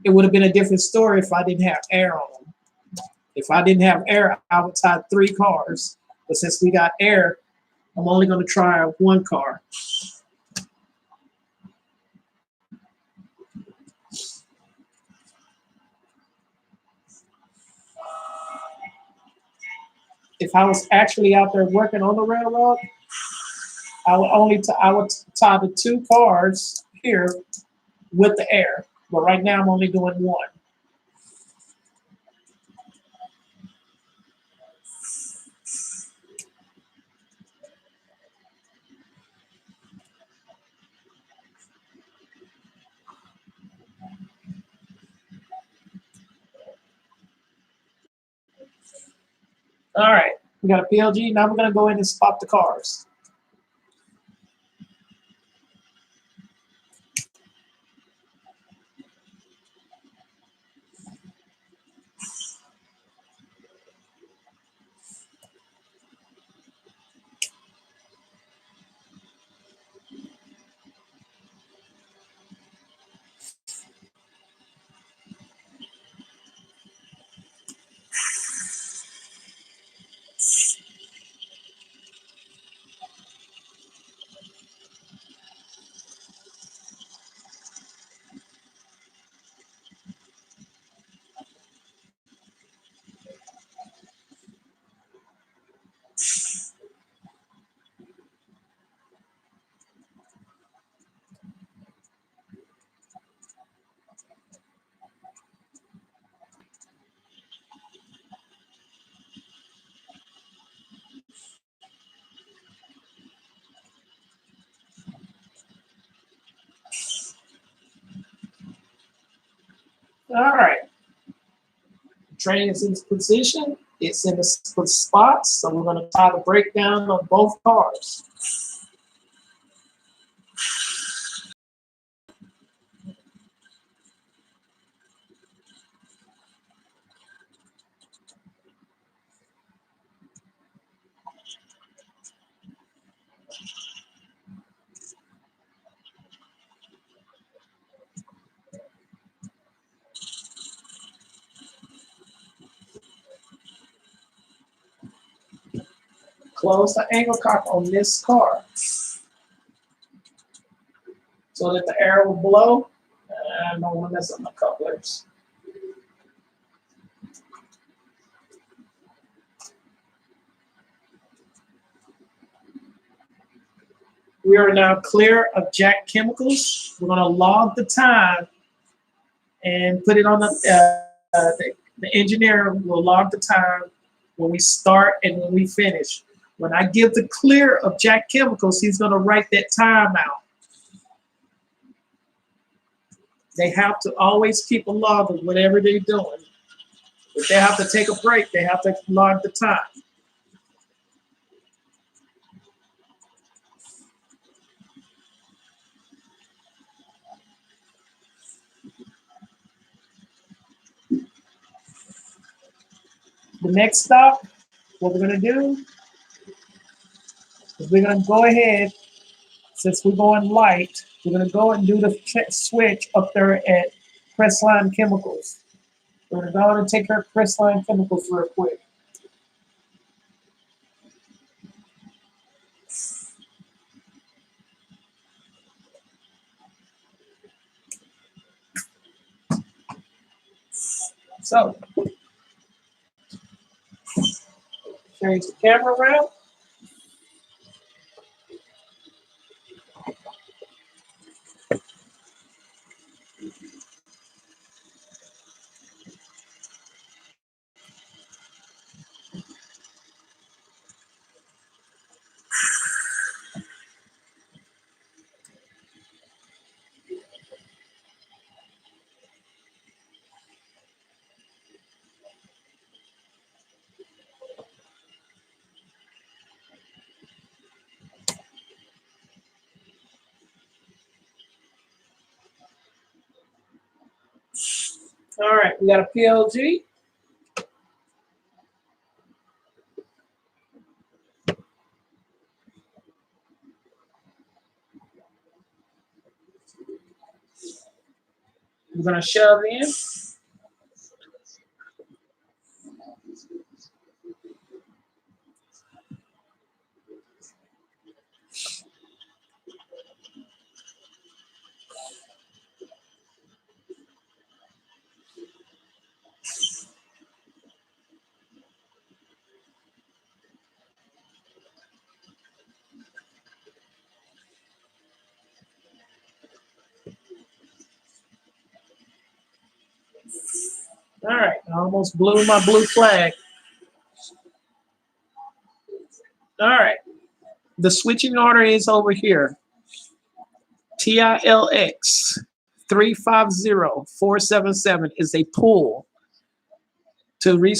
It would have been a different story if I didn't have air on them. If I didn't have air, I would tie 3 cars. But since we got air, I'm only gonna try 1 car. If I was actually out there working on the railroad, I would tie the 2 cars here with the air. But right now I'm only doing 1. All right, we got a PLG. Now we're gonna go in and spot the cars. All right. Train is in position. It's in the spot. So we're going to tie the breakdown on both cars. Close the angle cock on this car so that the air will blow. I don't want to mess up my couplers. We are now clear of Jack Chemicals. We're going to log the time and put it on the engineer will log the time when we start and when we finish. When I give the clear of Jack Chemicals, he's going to write that time out. They have to always keep a log of whatever they're doing. If they have to take a break, they have to log the time. The next stop, what we're going to do is we're going to go ahead, since we're going light, we're going to go and do the switch up there at Crestline Chemicals. We're going to go and take care of Crestline Chemicals real quick. So, change the camera around. All right, we got a PLG. We're going to shove in. All right, I almost blew my blue flag. All right, the switching order is over here. TILX 350477 is a pull to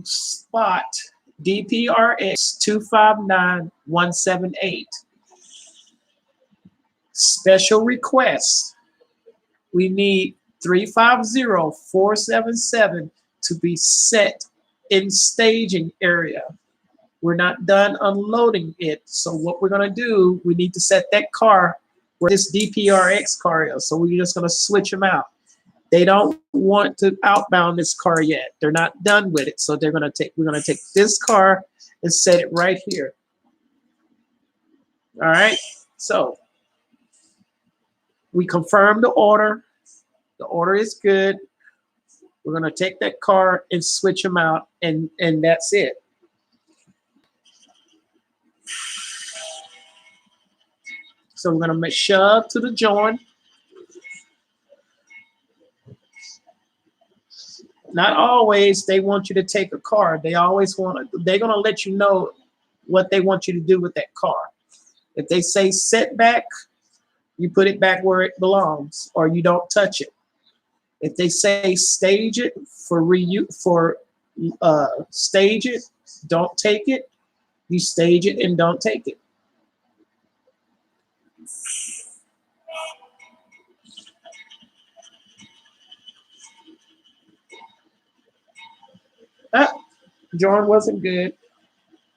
spot DPRX 259178. Special request. We need 350477 to be set in staging area. We're not done unloading it. So what we're going to do, we need to set that car where this DPRX car is. So we're just going to switch them out. They don't want to outbound this car yet. They're not done with it. So we're going to take this car and set it right here. All right. So we confirm the order. The order is good. We're going to take that car and switch them out, and that's it. So we're going to shove to the join. Not always they want you to take a car. They always they're going to let you know what they want you to do with that car. If they say set back, you put it back where it belongs, or you don't touch it. If they say stage it stage it, don't take it. You stage it and don't take it. Ah, Jordan wasn't good.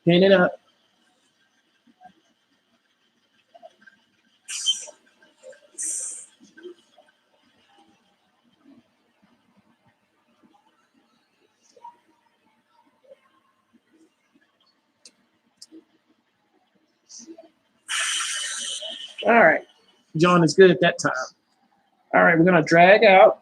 Pin it up. All right. John is good at that time. All right, we're going to drag out.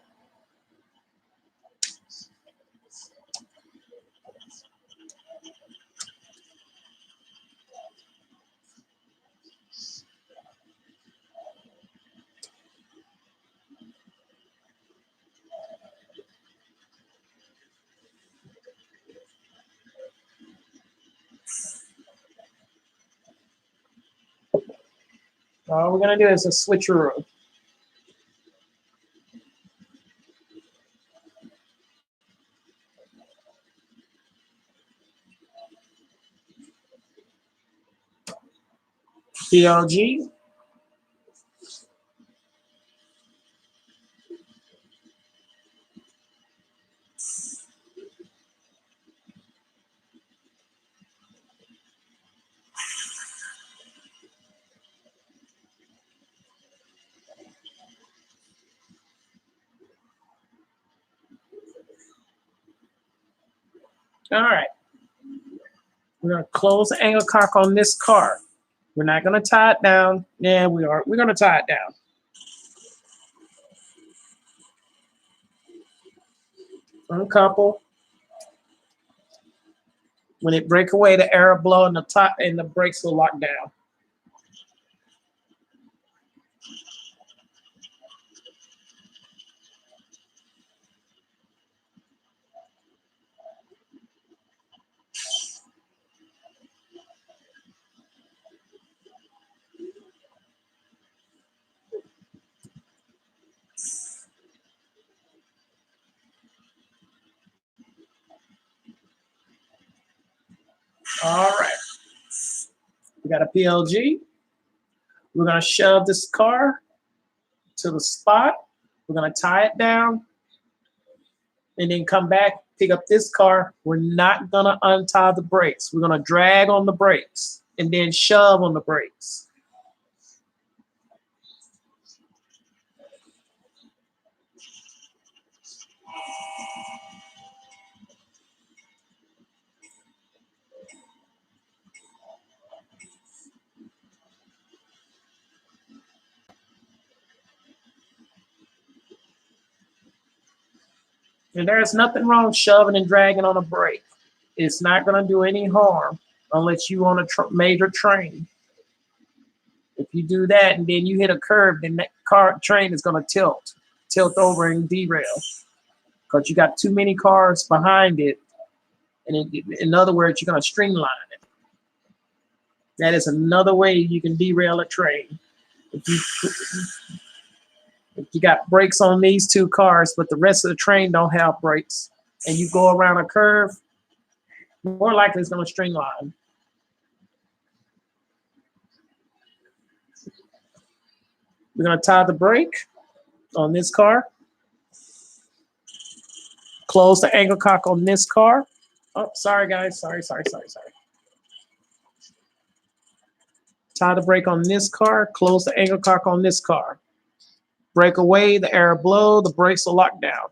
All we're going to do is a switcheroo. PLG. All right. We're going to close the angle cock on this car. We're not going to tie it down. Yeah, we are. We're going to tie it down. Uncouple. When it break away, the air will blow and the top and the brakes will lock down. All right. We got a PLG. We're going to shove this car to the spot. We're going to tie it down and then come back, pick up this car. We're not going to untie the brakes. We're going to drag on the brakes and then shove on the brakes. And there's nothing wrong shoving and dragging on a brake. It's not going to do any harm unless you on a major train. If you do that and then you hit a curve, then that train is going to tilt over and derail because you got too many cars behind it. And in other words, you're going to streamline it. That is another way you can derail a train. If you got brakes on these two cars, but the rest of the train don't have brakes, and you go around a curve, more likely it's going to streamline. We're going to tie the brake on this car. Close the angle cock on this car. Oh, sorry, guys. Sorry. Tie the brake on this car. Close the angle cock on this car. Brake away, the air blow, the brakes will lock down.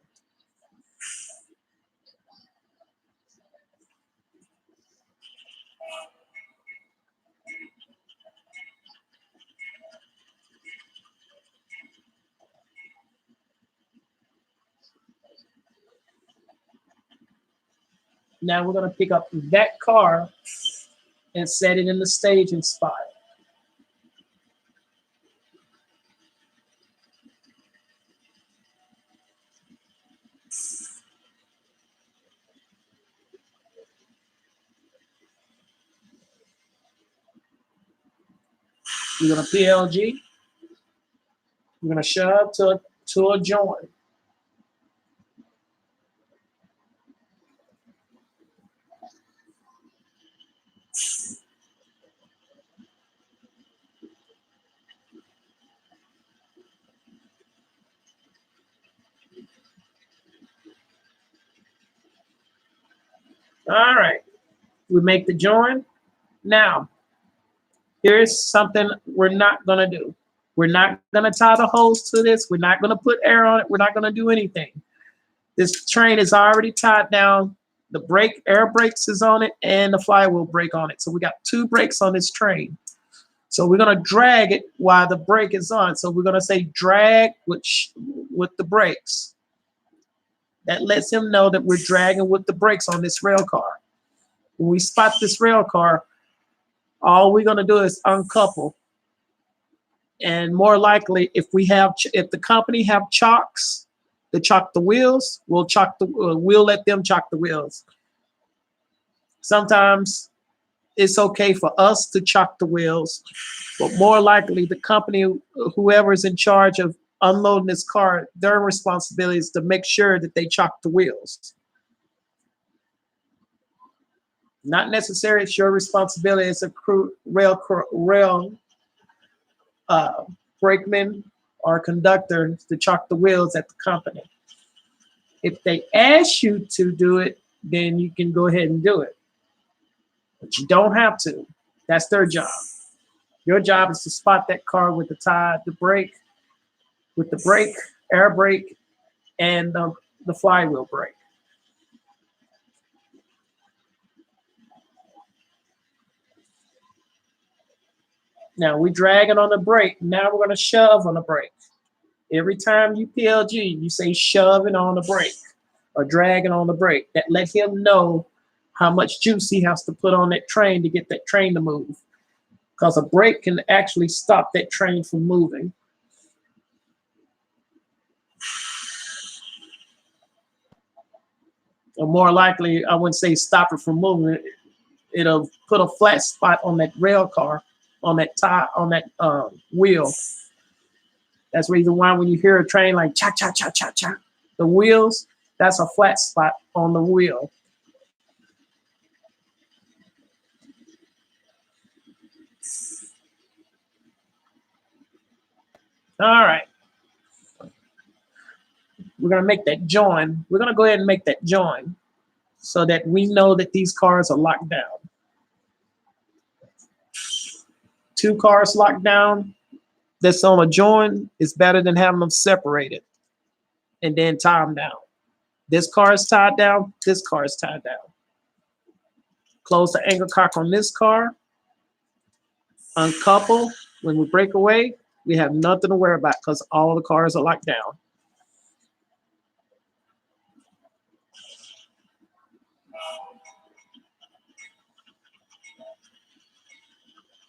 Now we're going to pick up that car and set it in the staging spot. We're going to PLG. We're going to shove to a join. All right, we make the join. Now, here's something we're not gonna do. We're not gonna tie the hose to this. We're not gonna put air on it. We're not gonna do anything. This train is already tied down. The brake, air brakes is on it, and the flywheel brake on it. So we got 2 brakes on this train. So we're gonna drag it while the brake is on. So we're gonna say drag with the brakes. That lets him know that we're dragging with the brakes on this rail car. When we spot this rail car, all we're gonna do is uncouple. And more likely, if the company have chocks to chock the wheels, we'll let them chock the wheels. Sometimes it's okay for us to chock the wheels, but more likely the company, whoever's in charge of unloading this car, their responsibility is to make sure that they chock the wheels. Not necessarily it's your responsibility as a rail brakeman or conductor to chock the wheels at the company. If they ask you to do it, then you can go ahead and do it. But you don't have to. That's their job. Your job is to spot that car with the brake, air brake, and the flywheel brake. Now we dragging on the brake. Now we're going to shove on the brake. Every time you PLG, you say shoving on the brake or dragging on the brake. That let him know how much juice he has to put on that train to get that train to move. Because a brake can actually stop that train from moving. Or more likely, I wouldn't say stop it from moving. It'll put a flat spot on that rail car, on that tire, on that wheel. That's the reason why when you hear a train like cha cha cha cha cha, the wheels, that's a flat spot on the wheel. All right. We're gonna make that join. We're gonna go ahead and make that join so that we know that these cars are locked down. 2 cars locked down that's on a join is better than having them separated and then tie them down. This car is tied down, this car is tied down. Close the anchor cock on this car, uncouple. When we break away, we have nothing to worry about because all the cars are locked down.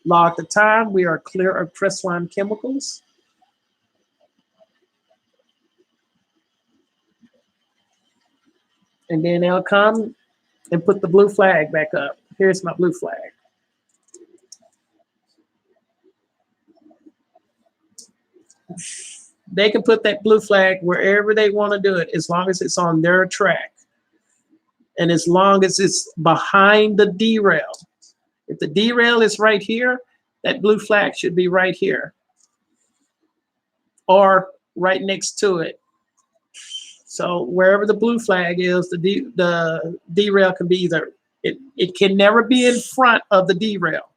Log the time, we are clear of Crestline chemicals. And then they'll come and put the blue flag back up. Here's my blue flag. They can put that blue flag wherever they want to do it, as long as it's on their track. And as long as it's behind the derail. If the derail is right here, that blue flag should be right here. Or right next to it. So wherever the blue flag is, the derail can be either, it can never be in front of the derail.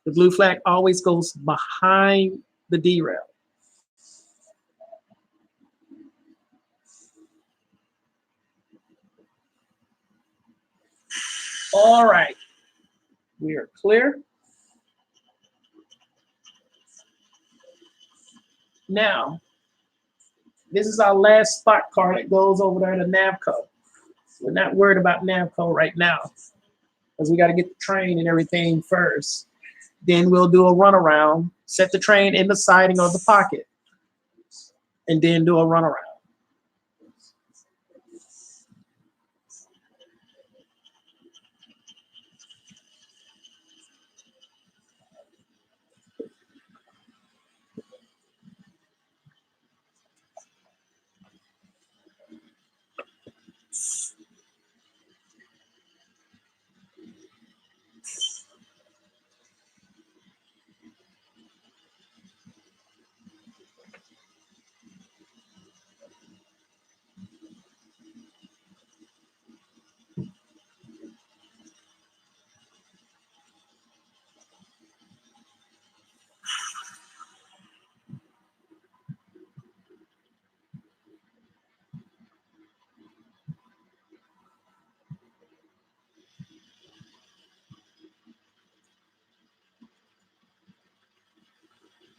The blue flag always goes behind the derail. All right, we are clear. Now, this is our last spot car that goes over there to Navco. We're not worried about Navco right now because we got to get the train and everything first. Then we'll do a runaround, set the train in the siding or the pocket, and then do a runaround.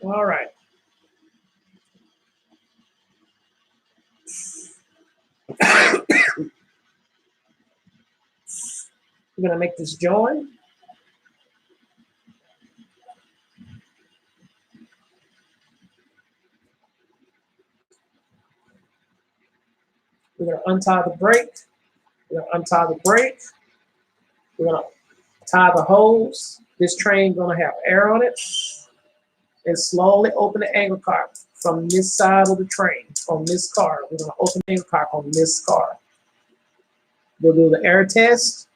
All right. We're gonna make this join. We're gonna untie the brake. We're gonna untie the brake. We're gonna tie the hose. This train gonna have air on it, and slowly open the angle cock from this side of the train on this car. We're gonna open the angle cock on this car. We'll do the air test.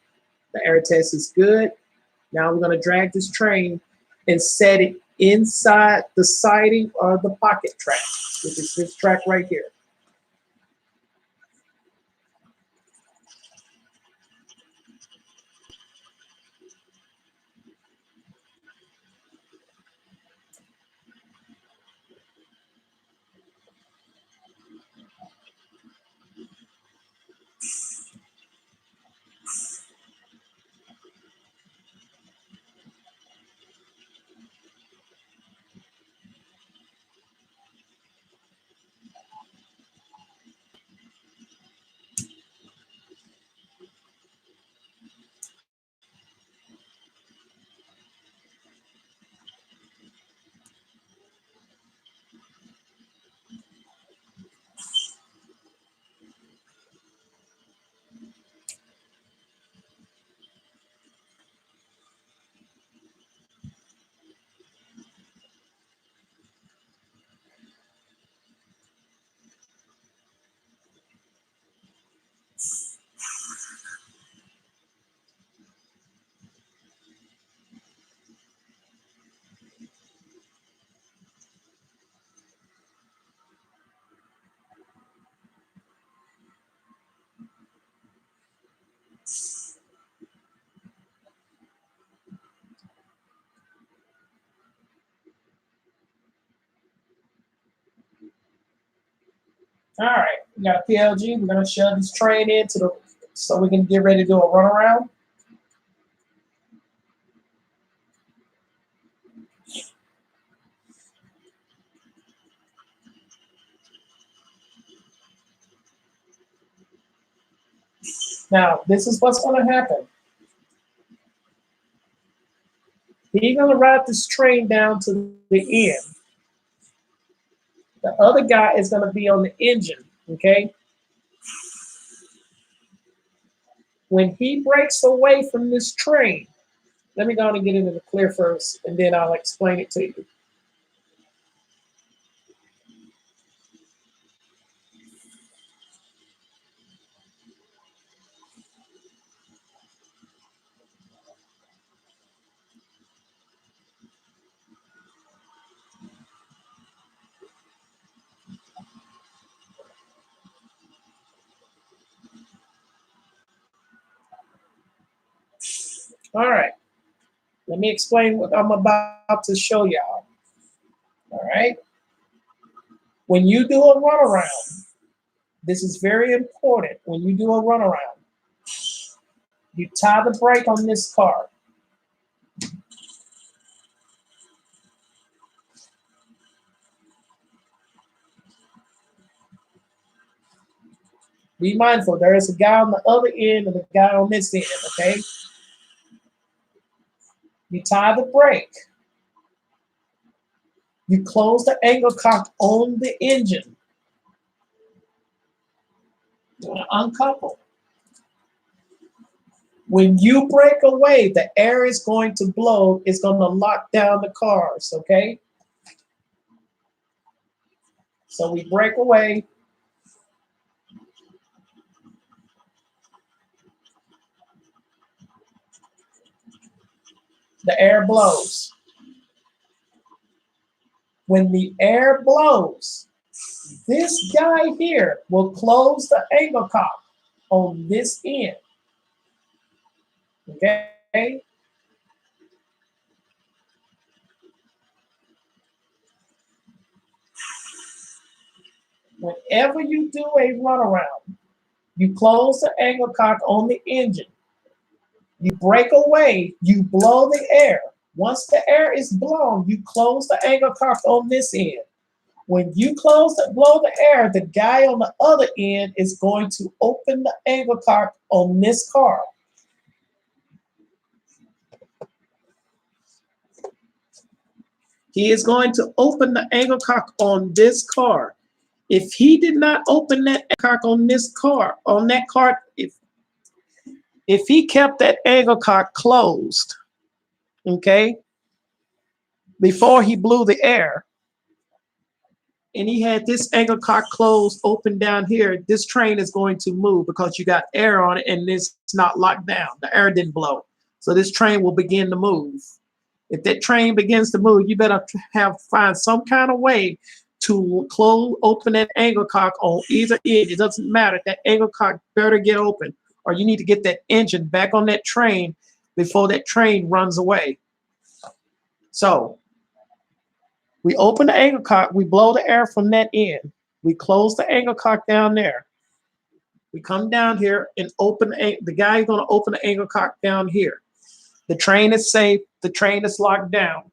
The air test is good. Now we're gonna drag this train and set it inside the siding or the pocket track, which is this track right here. All right, we got a PLG. We're gonna shove this train into the so we can get ready to do a runaround. Now, this is what's gonna happen. He's gonna ride this train down to the end. The other guy is gonna be on the engine, okay? When he breaks away from this train, let me go on and get into the clear first, and then I'll explain it to you. All right, let me explain what I'm about to show y'all. All right, when you do a runaround, this is very important. When you do a runaround, you tie the brake on this car. Be mindful, there is a guy on the other end and a guy on this end, okay? You tie the brake. You close the angle cock on the engine. You want to uncouple. When you break away, the air is going to blow. It's going to lock down the cars, okay? So we break away. The air blows. When the air blows, this guy here will close the angle cock on this end, okay? Whenever you do a runaround, you close the angle cock on the engine. You break away, you blow the air. Once the air is blown, you close the angle cock on this end. When you blow the air, the guy on the other end is going to open the angle cock on this car. He is going to open the angle cock on this car. If he did not open that cock on this car, if he kept that angle cock closed, okay, before he blew the air, and he had this angle cock closed open down here, this train is going to move because you got air on it and it's not locked down. The air didn't blow. So this train will begin to move. If that train begins to move, you better find some kind of way to open that angle cock on either end. It doesn't matter. That angle cock better get open, or you need to get that engine back on that train before that train runs away. So we open the angle cock, we blow the air from that end. We close the angle cock down there. We come down here and open, the guy is gonna open the angle cock down here. The train is safe, the train is locked down.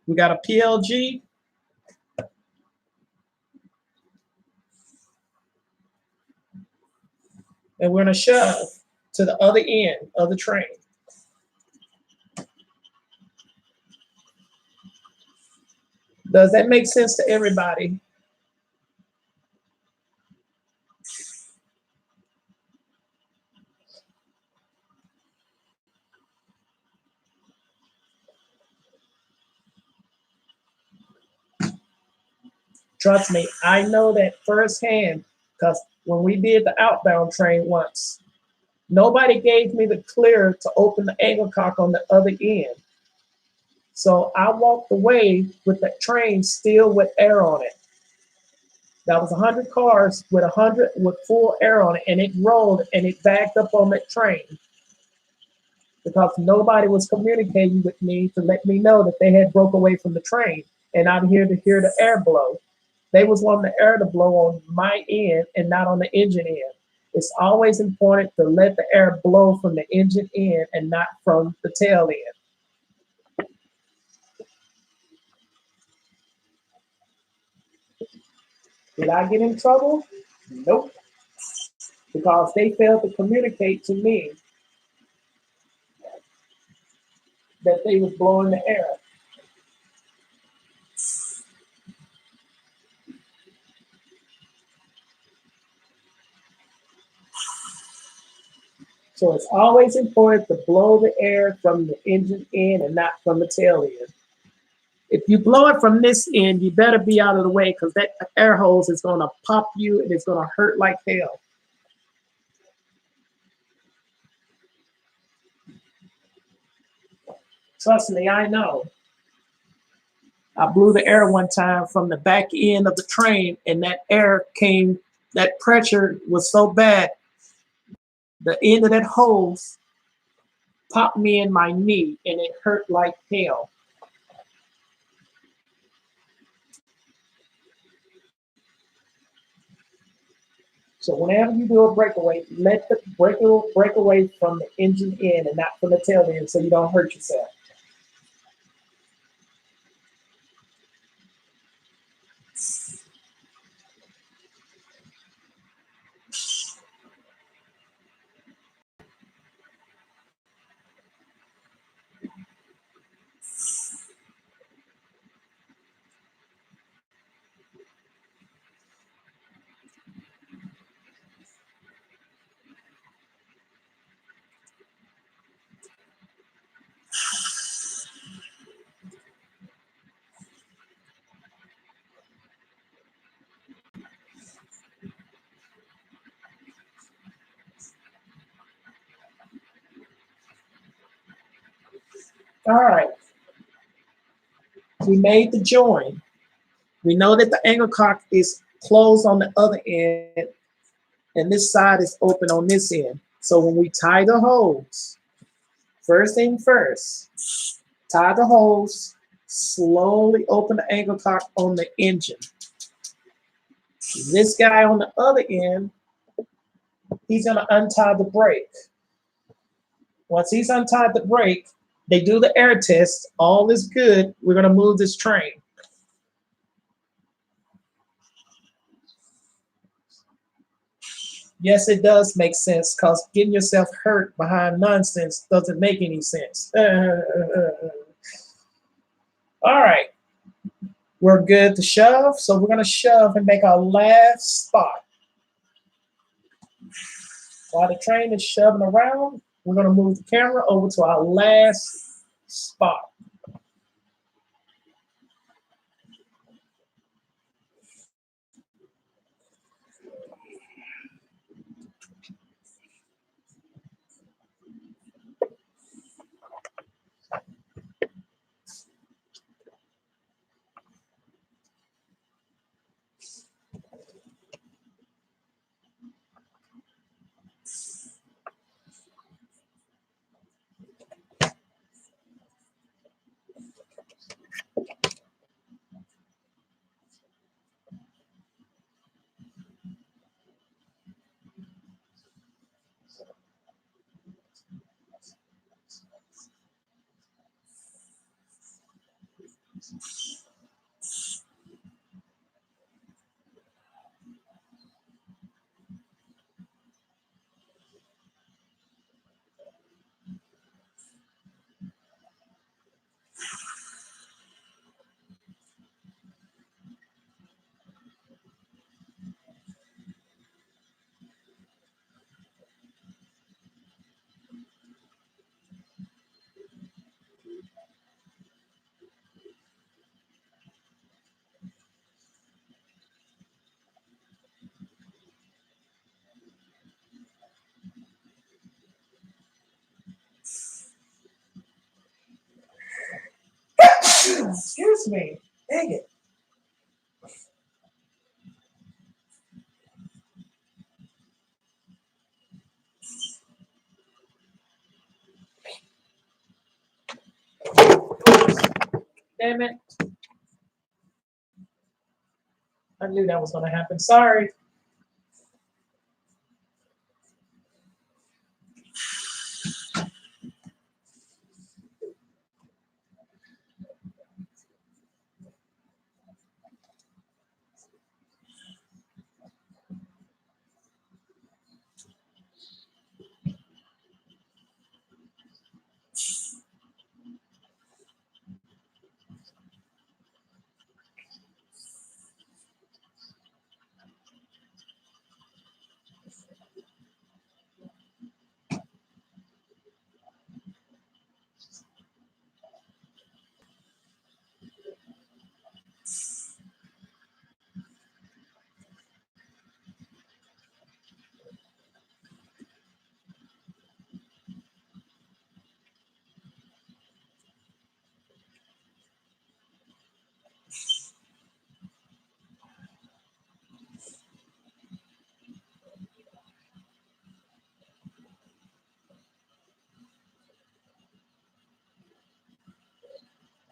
We got a PLG. And we're gonna shove to the other end of the train. Does that make sense to everybody? Trust me, I know that firsthand, because when we did the outbound train once, nobody gave me the clear to open the angle cock on the other end. So I walked away with the train still with air on it. That was 100 cars with full air on it, and it rolled and it backed up on that train because nobody was communicating with me to let me know that they had broke away from the train, and I'm here to hear the air blow. They was wanting the air to blow on my end and not on the engine end. It's always important to let the air blow from the engine end and not from the tail end. Did I get in trouble? Nope. Because they failed to communicate to me that they was blowing the air. So it's always important to blow the air from the engine end and not from the tail end. If you blow it from this end, you better be out of the way because that air hose is going to pop you and it's going to hurt like hell. Trust me, I know. I blew the air one time from the back end of the train, and that air came, that pressure was so bad, the end of that hose popped me in my knee and it hurt like hell. So whenever you do a breakaway, let the break away from the engine end and not from the tail end so you don't hurt yourself. All right. We made the join. We know that the angle cock is closed on the other end and this side is open on this end. So when we tie the hose, first thing first, tie the hose, slowly open the angle cock on the engine. This guy on the other end, he's gonna untie the brake. Once he's untied the brake, they do the air test. All is good. We're going to move this train. Yes, it does make sense because getting yourself hurt behind nonsense doesn't make any sense. All right. We're good to shove. So we're going to shove and make our last spot. While the train is shoving around, we're going to move the camera over to our last spot. Excuse me. Dang it. Damn it. I knew that was going to happen. Sorry.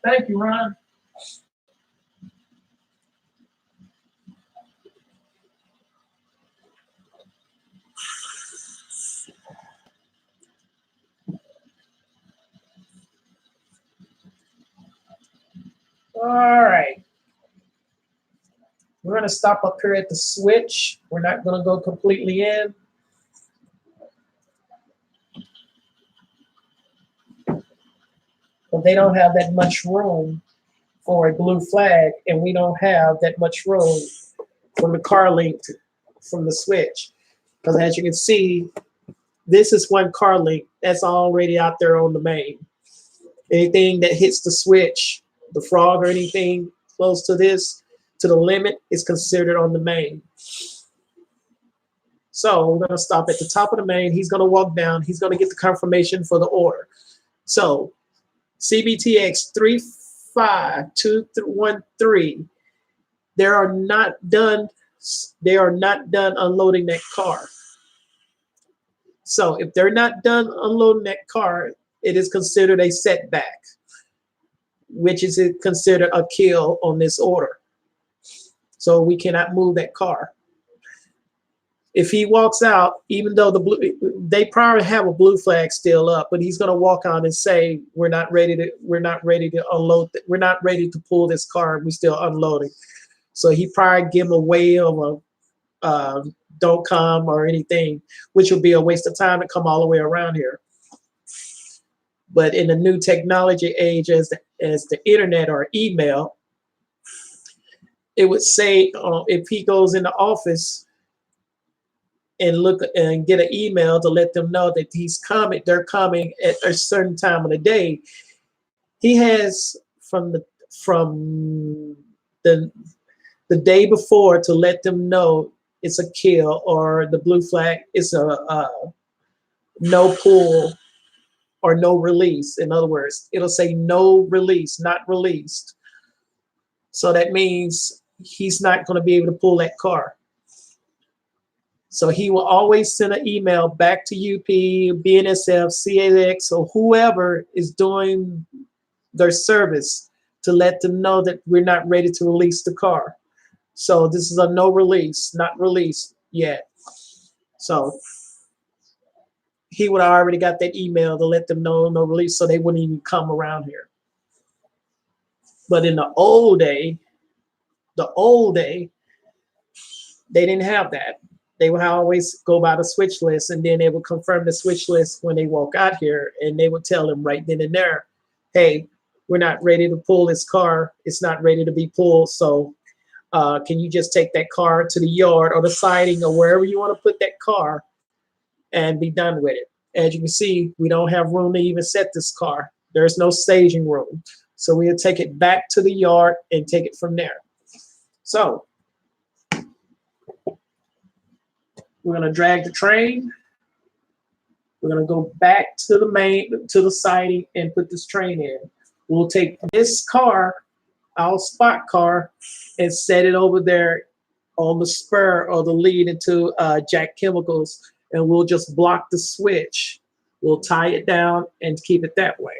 Thank you, Ron. All right. We're going to stop up here at the switch. We're not going to go completely in. But they don't have that much room for a blue flag, and we don't have that much room from the car link from the switch. Because as you can see, this is one car link that's already out there on the main. Anything that hits the switch, the frog or anything close to this, to the limit, is considered on the main. So we're going to stop at the top of the main. He's going to walk down. He's going to get the confirmation for the order. So CBTX 35213, they are not done unloading that car. So if they're not done unloading that car, it is considered a setback, which is considered a kill on this order. So we cannot move that car. If he walks out, even though they probably have a blue flag still up, but he's going to walk out and say, we're not ready to unload. We're not ready to pull this car. We're still unloading. So he probably give him a wave of a don't come or anything, which would be a waste of time to come all the way around here. But in the new technology age, as the internet or email, it would say if he goes in the office and look and get an email to let them know that they're coming at a certain time of the day. He has from the day before to let them know it's a kill, or the blue flag is a no pull or no release. In other words, it'll say no release, not released. So that means he's not going to be able to pull that car. So he will always send an email back to UP, BNSF, CAX, or whoever is doing their service to let them know that we're not ready to release the car. So this is a no release, not released yet. So he would have already got that email to let them know no release, so they wouldn't even come around here. But in the old day, they didn't have that. They would always go by the switch list, and then they would confirm the switch list when they walk out here, and they would tell them right then and there, hey, we're not ready to pull this car. It's not ready to be pulled. So can you just take that car to the yard or the siding or wherever you want to put that car and be done with it. As you can see, we don't have room to even set this car. There's no staging room. So we'll take it back to the yard and take it from there. So we're going to drag the train. We're going to go back to the siding and put this train in. We'll take this car, our spot car, and set it over there on the spur or the lead into Jack Chemicals, and we'll just block the switch. We'll tie it down and keep it that way.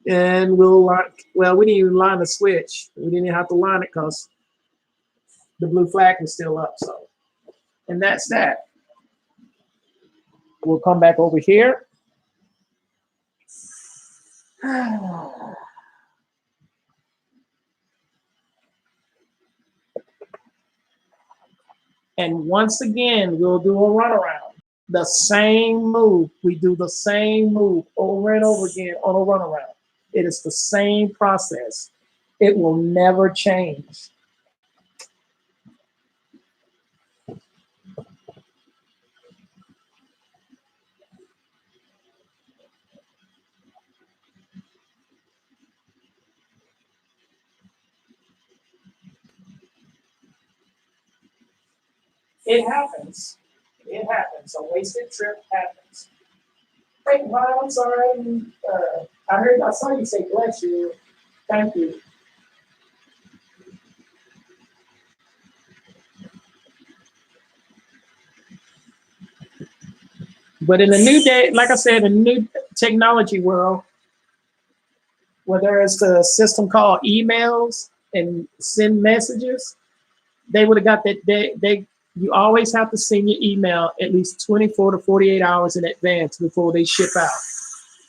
And we'll we didn't even line the switch. We didn't have to line it because the blue flag was still up. So, and that's that. We'll come back over here. And once again, we'll do a runaround. The same move. We do the same move over and over again on a runaround. It is the same process. It will never change. It happens. It happens. A wasted trip happens. Hey, Ron, I'm sorry. I saw you say bless you. Thank you. But in the new day, like I said, in the new technology world, where there is a system called emails and send messages, they would have got that. You always have to send your email at least 24 to 48 hours in advance before they ship out,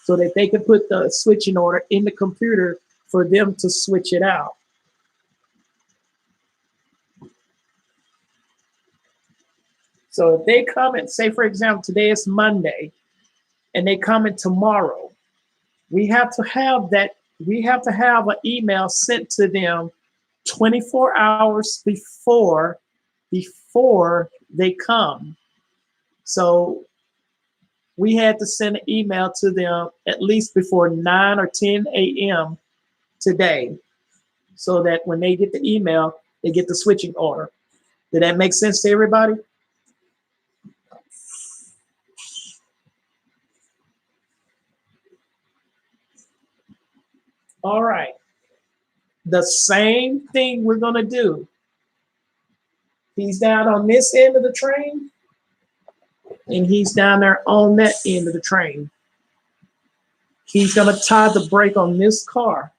so that they can put the switching order in the computer for them to switch it out. So if they comment, say for example, today is Monday, and they comment tomorrow, we have to have that. We have to have an email sent to them 24 hours before they come. So we had to send an email to them at least before 9 or 10 a.m. today, so that when they get the email, they get the switching order. Did that make sense to everybody? All right. The same thing we're going to do. He's down on this end of the train, and he's down there on that end of the train. He's going to tie the brake on this car.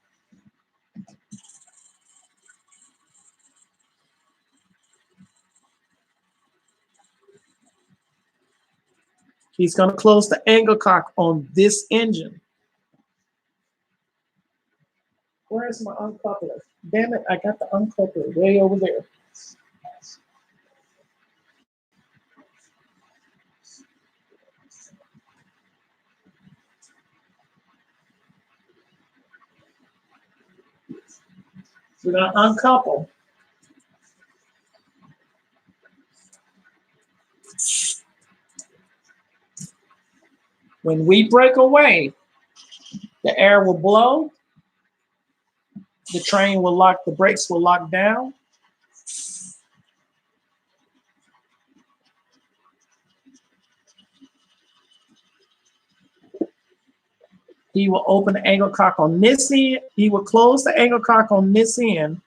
He's going to close the angle cock on this engine. Where's my uncoupler? Damn it, I got the uncoupler way over there. We're going to uncouple. When we break away, the air will blow, the train will lock, the brakes will lock down. He will open the angle cock on this end. He will close the angle cock on this end,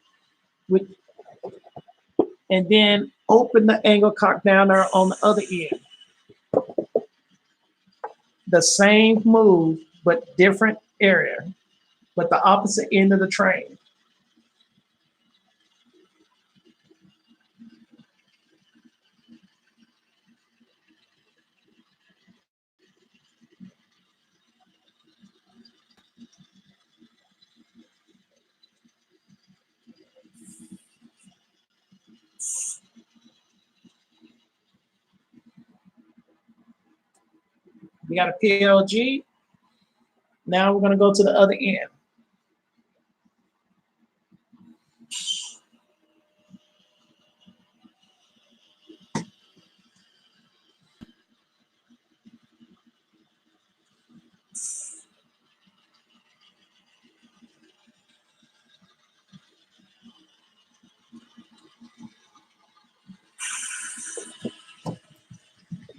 and then open the angle cock down there on the other end. The same move, but different area, but the opposite end of the train. We got a PLG. Now we're going to go to the other end.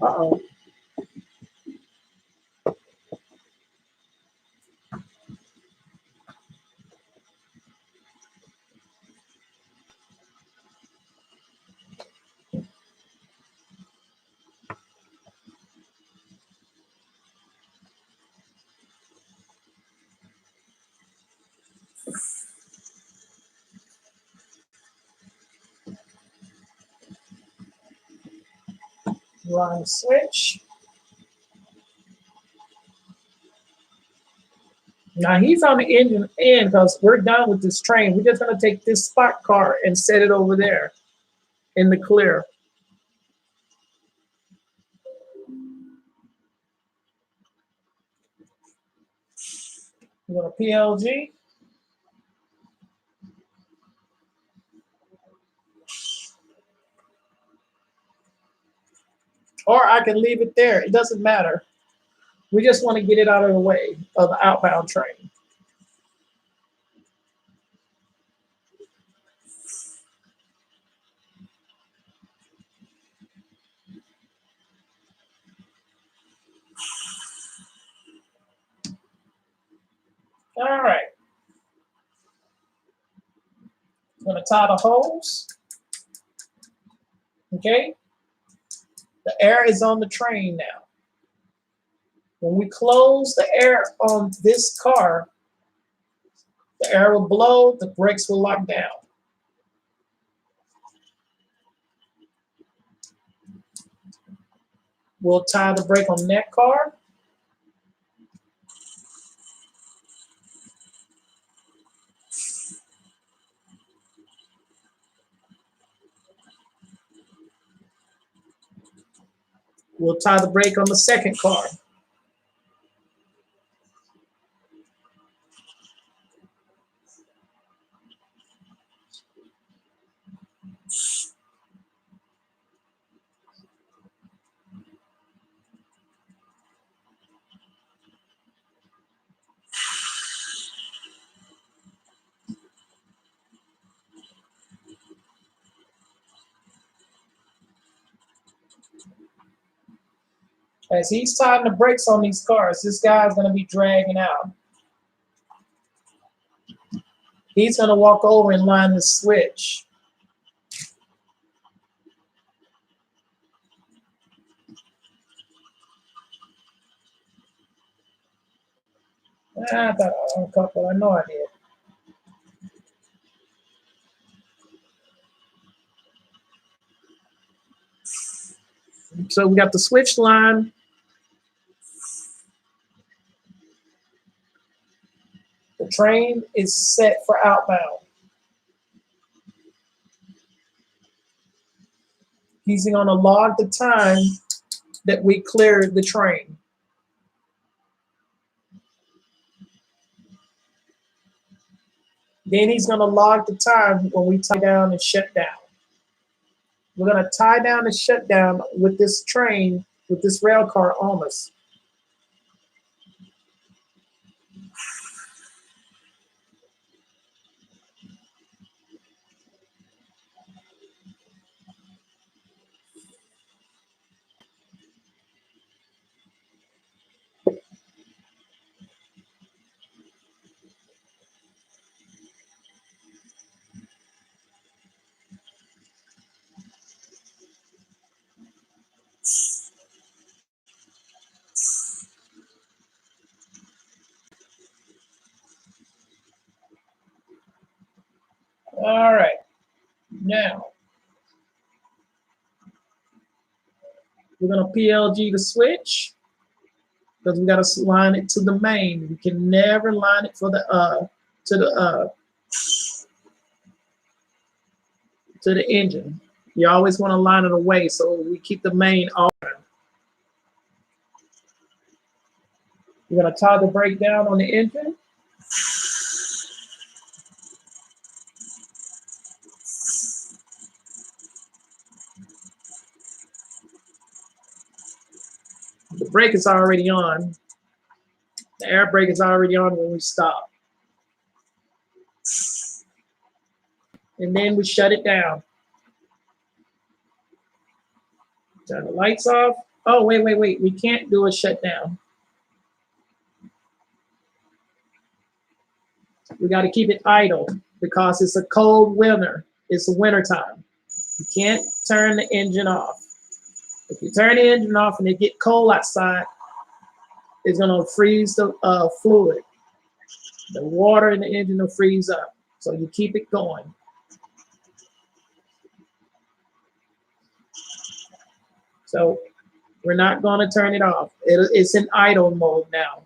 Uh-oh. Line switch. Now he's on the engine end because we're done with this train. We're just going to take this spot car and set it over there in the clear. We're going to PLG. Or I can leave it there. It doesn't matter. We just want to get it out of the way of the outbound train. All right. I'm going to tie the hose. Okay. The air is on the train now. When we close the air on this car, the air will blow, the brakes will lock down. We'll tie the brake on that car. We'll tie the brake on the second car. As he's tying the brakes on these cars, this guy's going to be dragging out. He's going to walk over and line the switch. I thought I uncoupled. I know I did. So we got the switch line. train is set for outbound. He's going to log the time that we cleared the train. Then he's going to log the time when we tie down and shut down. We're going to tie down and shut down with this train, with this rail car on us. All right, now we're going to PLG the switch because we got to line it to the main. We can never line it for the to the engine. You always want to line it away so we keep the main off. We're going to tie the brake down on the engine. The brake is already on. The air brake is already on when we stop. And then we shut it down. Turn the lights off. Oh, wait. We can't do a shutdown. We got to keep it idle because it's a cold winter. It's a winter time. You can't turn the engine off. If you turn the engine off and it get cold outside, it's gonna freeze the fluid. The water in the engine will freeze up. So you keep it going. So we're not gonna turn it off. It's in idle mode now.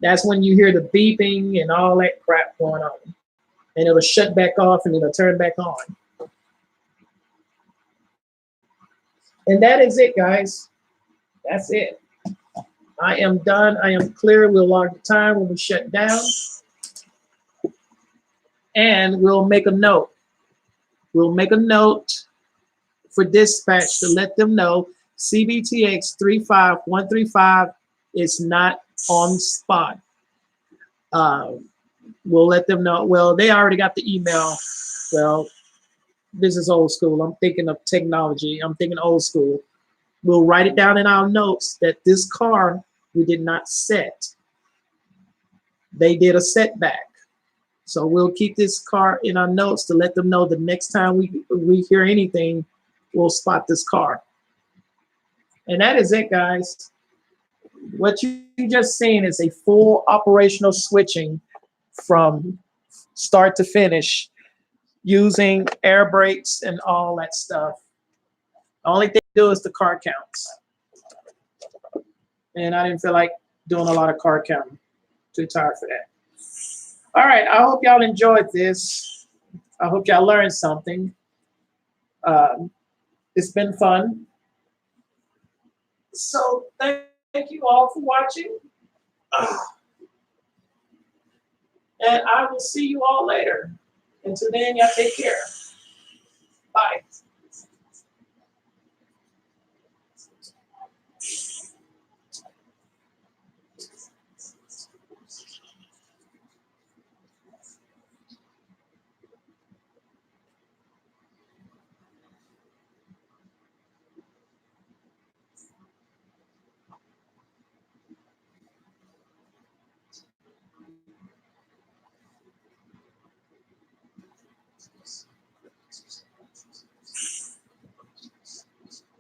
That's when you hear the beeping and all that crap going on. And it'll shut back off and it'll turn back on. And that is it, guys. That's it. I am done. I am clear. We'll log the time when we shut down. And we'll make a note. We'll make a note for dispatch to let them know CBTX 35135 is not on spot. We'll let them know. Well, they already got the email. Well, this is old school. I'm thinking of technology. I'm thinking old school. We'll write it down in our notes that this car we did not set. They did a setback. So we'll keep this car in our notes to let them know the next time we hear anything, we'll spot this car. And that is it, guys. What you just seen is a full operational switching from start to finish using air brakes and all that stuff. The only thing to do is the car counts. And I didn't feel like doing a lot of car counting. Too tired for that. All right, I hope y'all enjoyed this. I hope y'all learned something. It's been fun. So thank you all for watching. And I will see you all later. Until then, y'all take care. Bye.